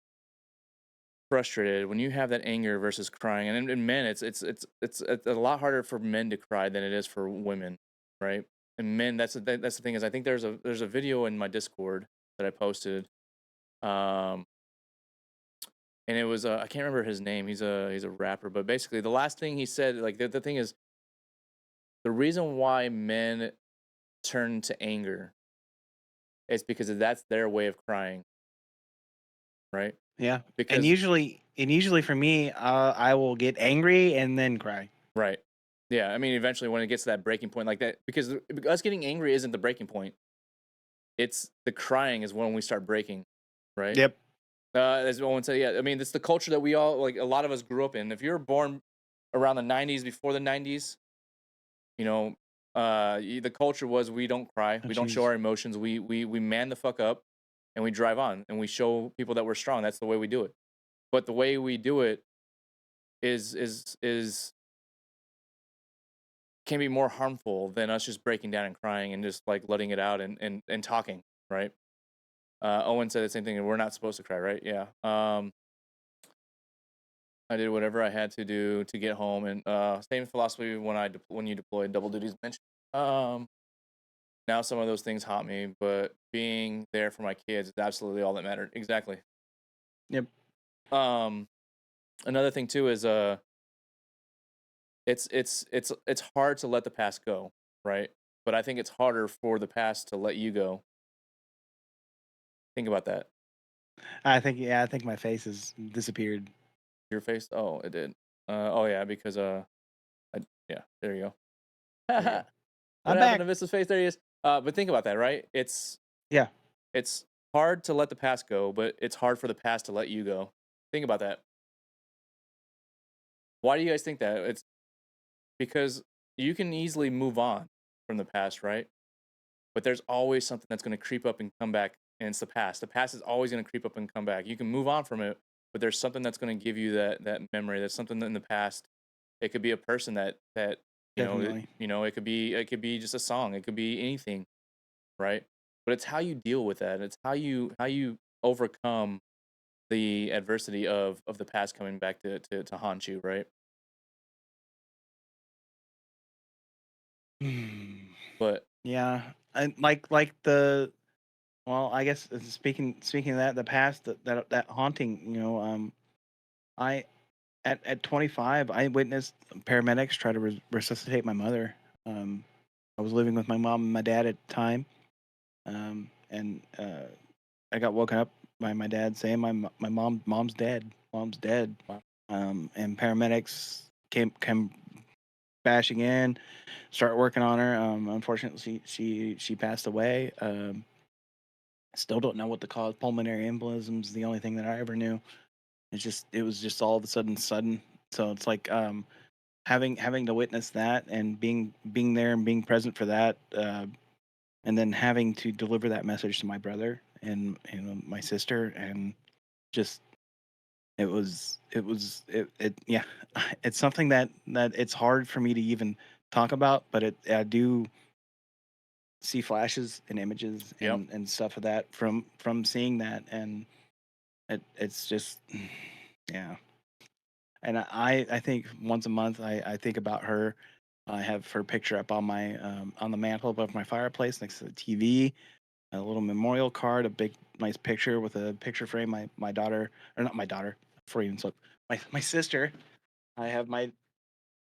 frustrated, when you have that anger versus crying, and in men, it's a lot harder for men to cry than it is for women, right? And men, that's the thing is, I think there's a video in my Discord that I posted, and it was I can't remember his name. He's a rapper, but basically the last thing he said, like the thing is, the reason why men turn to anger is because that's their way of crying, right? Yeah. And Because usually for me, I will get angry and then cry. right. Yeah, I mean, eventually when it gets to that breaking point like that, because us getting angry isn't the breaking point. It's the crying is when we start breaking, right? Yep. As Owen said, yeah. I mean, it's the culture that we all like. A lot of us grew up in. If you were born around the '90s, before the '90s, the culture was we don't cry, Oh, we don't show jeez. our emotions, we man the fuck up, and we drive on, and we show people that we're strong. That's the way we do it. But the way we do it is can be more harmful than us just breaking down and crying and just like letting it out and talking, right? Owen said the same thing, and we're not supposed to cry, right? Yeah. I did whatever I had to do to get home, and same philosophy when you deployed double duties mentioned. Now some of those things haunt me, but being there for my kids is absolutely all that mattered. Exactly. Yep. Another thing too is it's hard to let the past go, right? But I think it's harder for the past to let you go. Think about that. I think my face has disappeared. Your face? Oh, it did. Oh yeah, because yeah, there you go. There you go. What I'm happened back. to Vista's face? There he is. But think about that, right? Yeah. It's hard to let the past go, but it's hard for the past to let you go. Think about that. Why do you guys think that? It's because you can easily move on from the past, right? but there's always something that's going to creep up and come back, and it's the past. The past is always going to creep up and come back. You can move on from it, but there's something that's going to give you that memory. That's something in the past. It could be a person that Definitely. it could be just a song. It could be anything, right? But it's how you deal with that. It's how you overcome the adversity of the past coming back to haunt you, right? But Yeah, and like the well, I guess speaking of that, the past that haunting, I at 25, I witnessed paramedics try to resuscitate my mother. Um, I was living with my mom and my dad at the time, and I got woken up by my dad saying my mom's dead, mom's dead. wow, And paramedics came bashing in, start working on her. Unfortunately, she passed away. Still don't know what the cause. Pulmonary embolism is the only thing that I ever knew. It was just all of a sudden. So it's like having to witness that and being there and being present for that, and then having to deliver that message to my brother and my sister, and just it yeah, it's something that it's hard for me to even talk about, but I do see flashes and images yep, and stuff of that from seeing that, and it's just yeah. And I think once a month I think about her. I have her picture up on the mantle above my fireplace next to the TV. A little memorial card, a big nice picture with a picture frame. My daughter, or not my daughter, before even so, my sister. I have my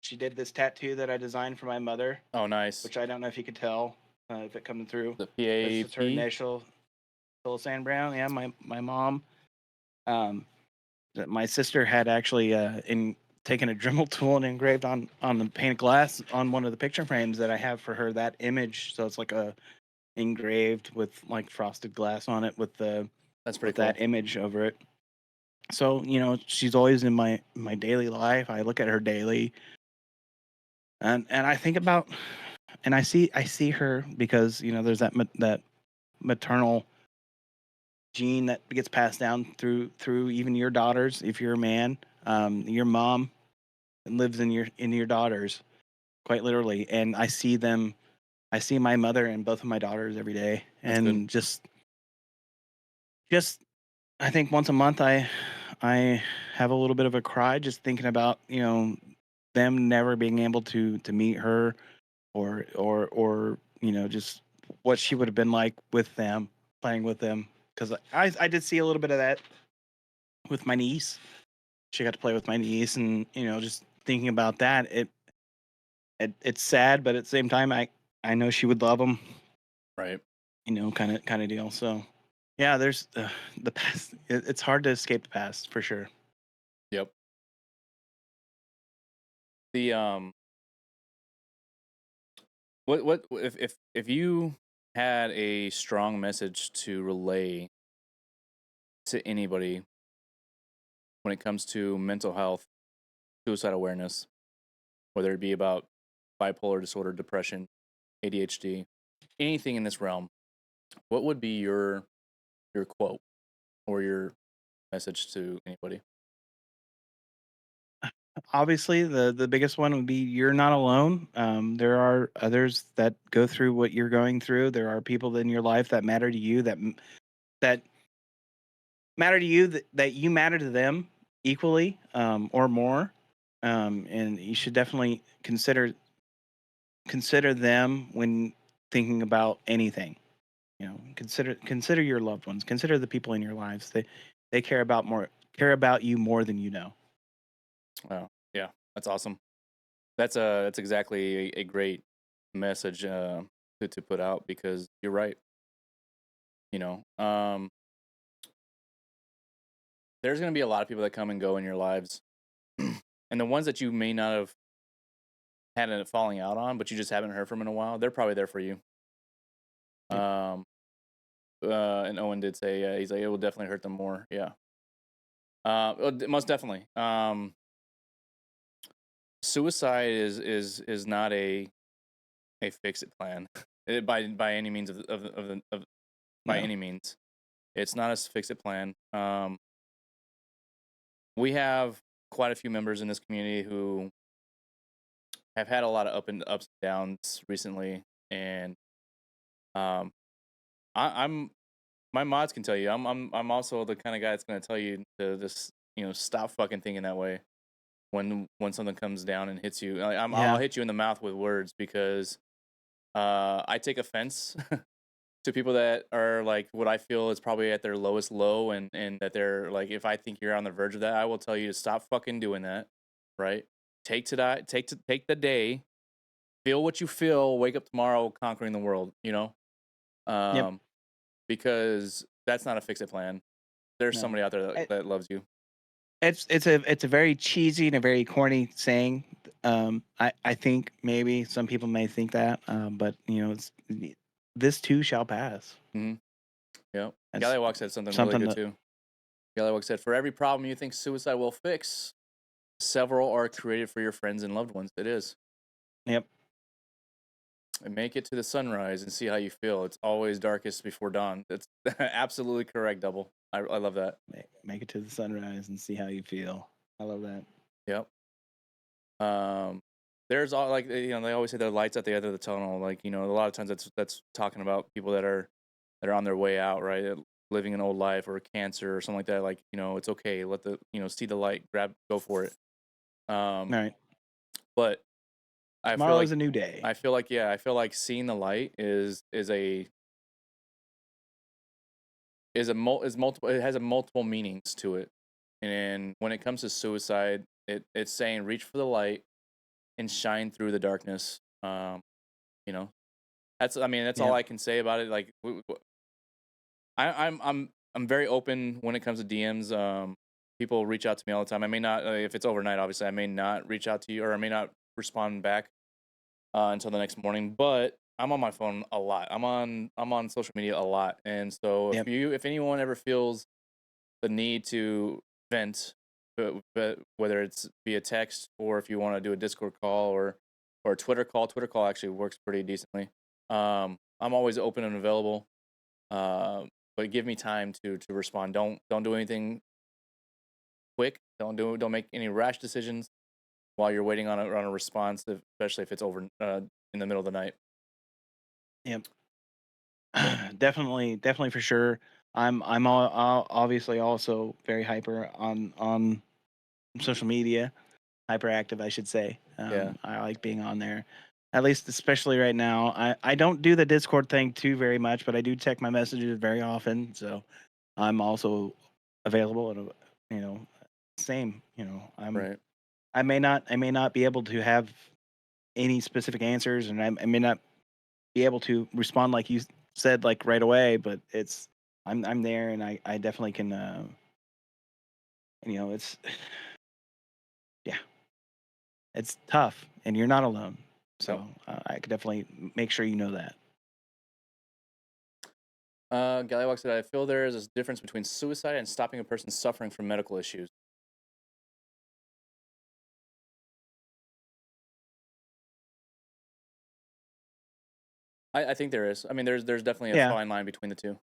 She did this tattoo that I designed for my mother, oh nice, which I don't know if you could tell if it coming through. the That's just her PAP, initial, Phyllis Ann Brown. Yeah, my mom. Um, my sister had actually in taken a Dremel tool and engraved on the painted glass on one of the picture frames that I have for her that image. So it's like a engraved with like frosted glass on it that's with pretty cool. that image over it. So she's always in my daily life. I look at her daily, and I think about, and I see her because there's that maternal gene that gets passed down through even your daughters. If you're a man, your mom lives in your daughters, quite literally. And I see them. I see my mother and both of my daughters every day, That's good. and just I think once a month I have a little bit of a cry just thinking about them never being able to meet her, or just what she would have been like with them, playing with them, because I did see a little bit of that with my niece. She got to play with my niece, and just thinking about that, it's sad, but at the same time I know she would love them, Right. kind of deal. So yeah, there's the past. It's hard to escape the past for sure. Yep. The what if you had a strong message to relay to anybody when it comes to mental health, suicide awareness, whether it be about bipolar disorder, depression, ADHD, anything in this realm, what would be your quote or your message to anybody? Obviously, the biggest one would be you're not alone. There are others that go through what you're going through. There are people in your life that matter to you, that matter to you, that you matter to them equally, or more. And you should definitely consider them when thinking about anything. Consider your loved ones. Consider the people in your lives. They care about you more than you know. Wow. Yeah, that's awesome. That's exactly a great message to put out, because you're right. You know, there's gonna be a lot of people that come and go in your lives, and the ones that you may not have had a falling out on, but you just haven't heard from in a while, they're probably there for you. Yep. Um, and Owen did say, he's like, it will definitely hurt them more. Yeah. Most definitely. Suicide is not a fix it plan. by any means by any means. It's not a fix it plan. We have quite a few members in this community who have had a lot of ups and downs recently, and um, I'm my mods can tell you I'm also the kind of guy that's going to tell you to just stop fucking thinking that way when something comes down and hits you. I'll hit you in the mouth with words because I take offense to people that are like what I feel is probably at their lowest low, and that they're like, if I think you're on the verge of that, I will tell you to stop fucking doing that. Right? Take the day, feel what you feel, wake up tomorrow conquering the world. Yep. Because that's not a fix it plan. There's No. somebody out there that loves you. It's a very cheesy and a very corny saying. I think maybe some people may think that, but this too shall pass. Mm-hmm. Yep. That's Gallywalk said something really good too. Gallywalk said, "For every problem you think suicide will fix, several are created for your friends and loved ones." It is. Yep. And make it to the sunrise and see how you feel. It's always darkest before dawn. That's absolutely correct, Double. I love that. Make it to the sunrise and see how you feel. I love that. Yep. There's all like they always say the lights at the end of the tunnel. Like a lot of times that's talking about people that are on their way out, right? Living an old life or cancer or something like that. Like it's okay. Let the see the light. Go for it. All right. But Tomorrow is a new day. I feel like seeing the light is multiple. It has multiple meanings to it, and when it comes to suicide, it's saying reach for the light and shine through the darkness. That's all I can say about it. Like I'm very open when it comes to DMs. People reach out to me all the time. I may not if it's overnight. Obviously, I may not reach out to you, or I may not respond back until the next morning. But I'm on my phone a lot. I'm on social media a lot, and so if anyone ever feels the need to vent, but whether it's via text or if you want to do a Discord call or a Twitter call actually works pretty decently. I'm always open and available, but give me time to respond. Don't do anything quick. Don't make any rash decisions while you're waiting on a response, especially if it's over in the middle of the night. Yep. Definitely for sure. I'm obviously also very hyper on social media, hyperactive, I should say. I like being on there, at least especially right now. I don't do the Discord thing too very much, but I do check my messages very often. So I'm also available, and same. Right. I may not be able to have any specific answers, and I may not be able to respond like you said, like right away, but I'm there, and I definitely can. It's it's tough, and you're not alone. So I could definitely make sure you know that. Gallywalk said, "I feel there is a difference between suicide and stopping a person suffering from medical issues." I think there is. I mean, there's definitely a fine line between the two.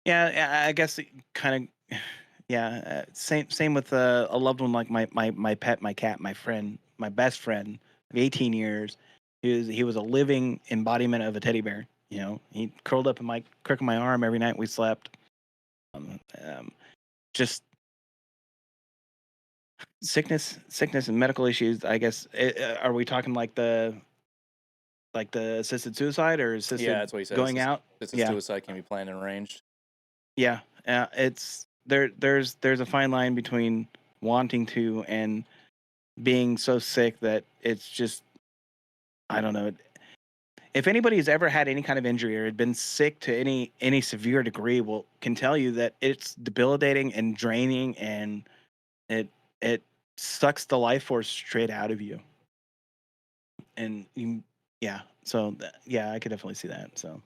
Yeah, I guess kind of. Yeah, same with a loved one like my pet, my cat, my friend, my best friend of 18 years. He was a living embodiment of a teddy bear. He curled up in my crook of my arm every night we slept. Just sickness and medical issues. I guess. Are we talking like the assisted suicide or assisted that's what he said. Going out? Assisted suicide can be planned and arranged. Yeah, it's there's a fine line between wanting to and being so sick that it's just, I don't know. If anybody's ever had any kind of injury or had been sick to any severe degree, can tell you that it's debilitating and draining, and it sucks the life force straight out of you. And so I could definitely see that. So.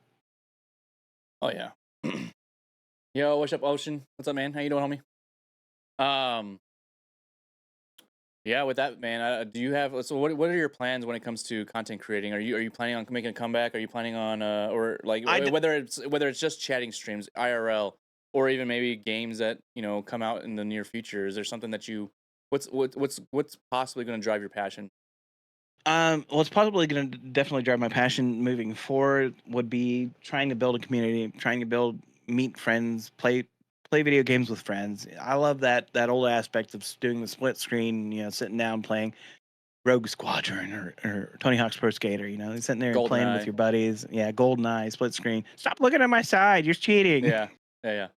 Oh yeah. Yo, what's up, Ocean? What's up, man? How you doing, homie? Yeah, with that, man, do you have so what are your plans when it comes to content creating? Are you planning on making a comeback? Are you planning on or like I d- whether it's just chatting streams, IRL, or even maybe games that, come out in the near future? Is there something that you what's possibly going to drive your passion? what's probably going to definitely drive my passion moving forward would be trying to build a community, trying to meet friends, play video games with friends. I love that old aspect of doing the split screen, sitting down playing Rogue Squadron or Tony Hawk's Pro Skater, sitting there and Golden playing with Eye. your buddies. Yeah, GoldenEye, split screen. Stop looking at my side, you're cheating. Yeah. Yeah,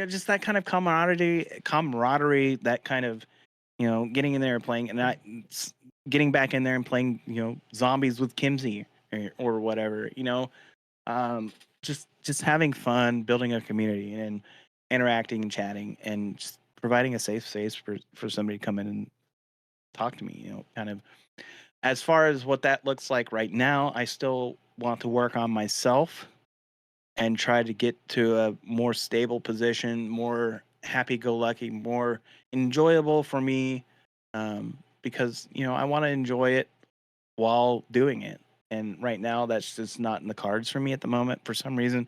Just that kind of camaraderie, that kind of, getting in there and playing, and getting back in there and playing, zombies with Kimsey or whatever, um, just having fun, building a community, and interacting and chatting, and just providing a safe space for somebody to come in and talk to me. Kind of as far as what that looks like right now, I still want to work on myself and try to get to a more stable position, more happy-go-lucky, more enjoyable for me, because I want to enjoy it while doing it. And right now, that's just not in the cards for me at the moment. For some reason,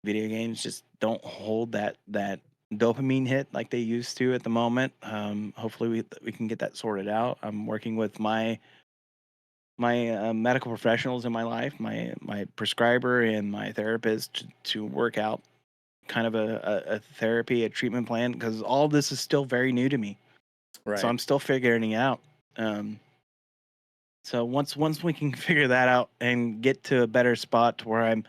video games just don't hold that dopamine hit like they used to at the moment. Hopefully, we can get that sorted out. I'm working with my medical professionals in my life, my prescriber and my therapist, to work out kind of a therapy, a treatment plan, because all this is still very new to me. So right. I'm still figuring it out. Um, so once we can figure that out and get to a better spot to where I'm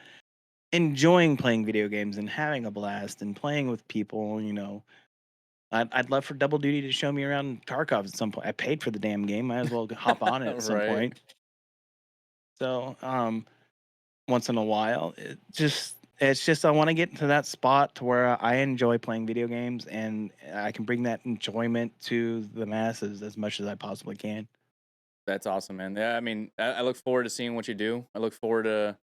enjoying playing video games and having a blast and playing with people, I'd love for Double Duty to show me around Tarkov at some point. I paid for the damn game, might as well hop on it at some Right. point. So once in a while, it's just I want to get to that spot to where I enjoy playing video games and I can bring that enjoyment to the masses as much as I possibly can. That's awesome, man. Yeah, I mean, I look forward to seeing what you do. I look forward to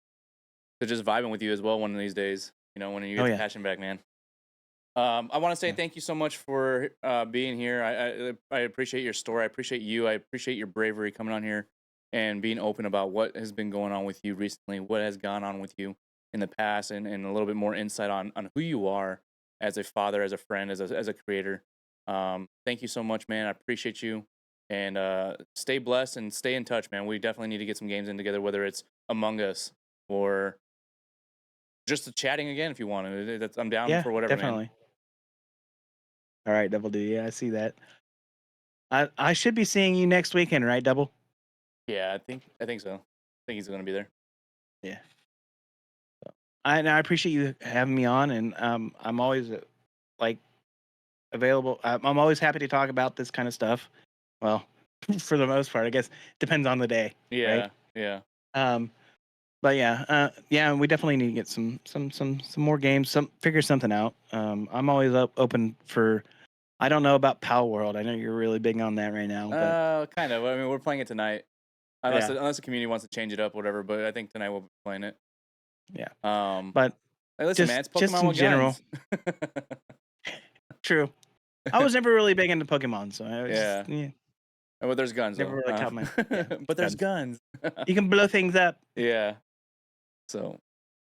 just vibing with you as well one of these days. When you Oh get the yeah, passion back, man. I want to say yeah, thank you so much for being here. I appreciate your story. I appreciate you. I appreciate your bravery coming on here and being open about what has been going on with you recently, what has gone on with you in the past, and a little bit more insight on who you are as a father, as a friend, as a creator. Thank you so much, man. I appreciate you. And stay blessed and stay in touch, man. We definitely need to get some games in together, whether it's Among Us or just chatting again if you want to. I'm down yeah, for whatever, man. definitely. All right, Double D. Yeah, I see that. I should be seeing you next weekend, right, Double? Yeah, I think so. I think he's gonna be there. Yeah. I appreciate you having me on, and I'm always like available. I'm always happy to talk about this kind of stuff. Well, for the most part, I guess depends on the day, right? Yeah, yeah. Um, but yeah, yeah, we definitely need to get some more games, figure something out. I'm always open for. I don't know about Pal World. I know you're really big on that right now, but Kind of. I mean, we're playing it tonight, unless yeah, unless the community wants to change it up, whatever. But I think tonight we'll be playing it. yeah. Um, But hey, listen, man, it's just Pokemon in with general, guns. true. I was never really big into Pokemon, so I was just Yeah. But there's guns never though. really caught my yeah But there's guns. guns. You can blow things up. Yeah. So,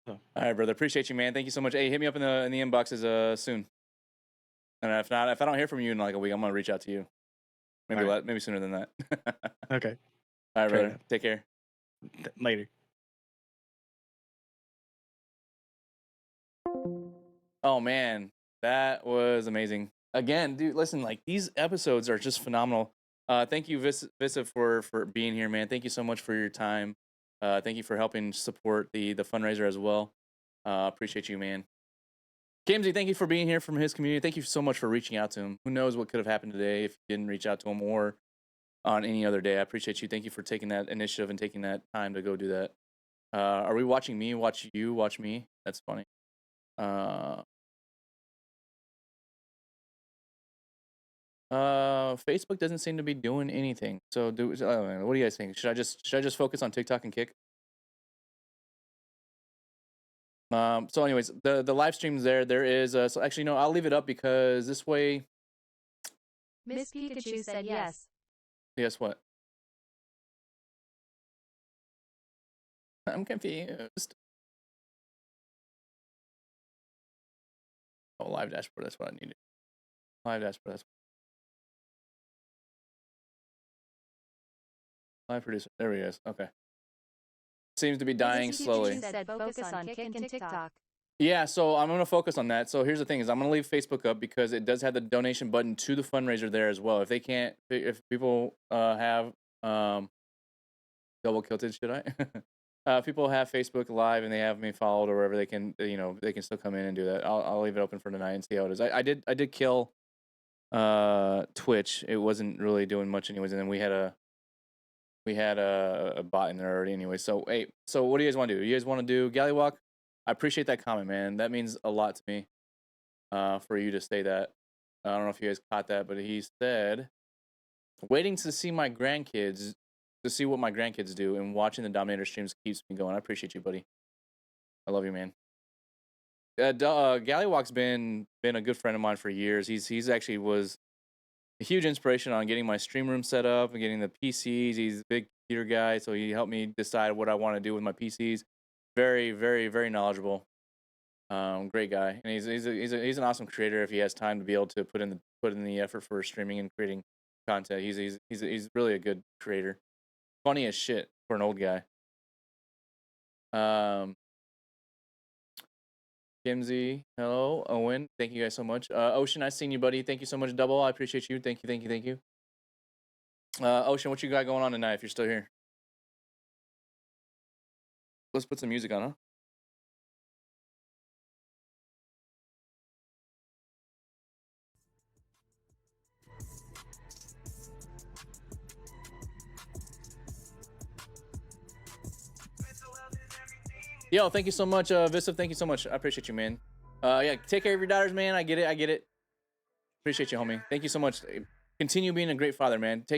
So, all right, brother. Appreciate you, man. Thank you so much. Hey, hit me up in the inboxes soon. And if not, if I don't hear from you in like a week, I'm gonna reach out to you. Maybe all right, maybe sooner than that. okay, All right, fair brother. enough. Take care. Later. Oh man, that was amazing. Again, dude, listen, like these episodes are just phenomenal. Thank you, Visa, for being here, man. Thank you so much for your time. Thank you for helping support the fundraiser as well. Appreciate you, man. Kimsey, thank you for being here from his community. Thank you so much for reaching out to him. Who knows what could have happened today if you didn't reach out to him or on any other day. I appreciate you. Thank you for taking that initiative and taking that time to go do that. Are we watching me? Watch you? Watch me? That's funny. Uh, Facebook doesn't seem to be doing anything. So I don't know, what do you guys think? Should I just focus on TikTok and Kick? So anyways, the live stream's there. There is so actually no, I'll leave it up because this way Miss Pikachu said yes. Yes, what? I'm confused. Oh, live dashboard. That's what I needed. Live dashboard. That's live producer. There he is. Okay. Seems to be dying Miss slowly. Pikachu said focus on Kick and TikTok. Yeah, so I'm gonna focus on that. So here's the thing: is I'm gonna leave Facebook up because it does have the donation button to the fundraiser there as well. If they can't, if people have double kilted, should I? If people have Facebook Live and they have me followed or wherever, they can, they can still come in and do that. I'll leave it open for tonight and see how it is. I did kill Twitch. It wasn't really doing much anyways, and then we had a bot in there already anyway. So hey, so what do you guys want to do? You guys want to do Gallywalk? I appreciate that comment, man. That means a lot to me. For you to say that. I don't know if you guys caught that, but he said, waiting to see my grandkids, to see what my grandkids do, and watching the Dominator streams keeps me going. I appreciate you, buddy. I love you, man. Gallywalk's been a good friend of mine for years. He's actually was a huge inspiration on getting my stream room set up and getting the PCs. He's a big computer guy, so he helped me decide what I want to do with my PCs. Very, very, very knowledgeable. Great guy, and he's an awesome creator if he has time to be able to put in the effort for streaming and creating content. He's really a good creator. Funny as shit for an old guy. Kimsey, hello. Owen, thank you guys so much. Ocean, I seen you, buddy. Thank you so much. Double, I appreciate you. Thank you. Ocean, what you got going on tonight if you're still here? Let's put some music on, huh? Yo, thank you so much, Visiv. Thank you so much. I appreciate you, man. Yeah, take care of your daughters, man. I get it. Appreciate you, homie. Thank you so much. Continue being a great father, man. Take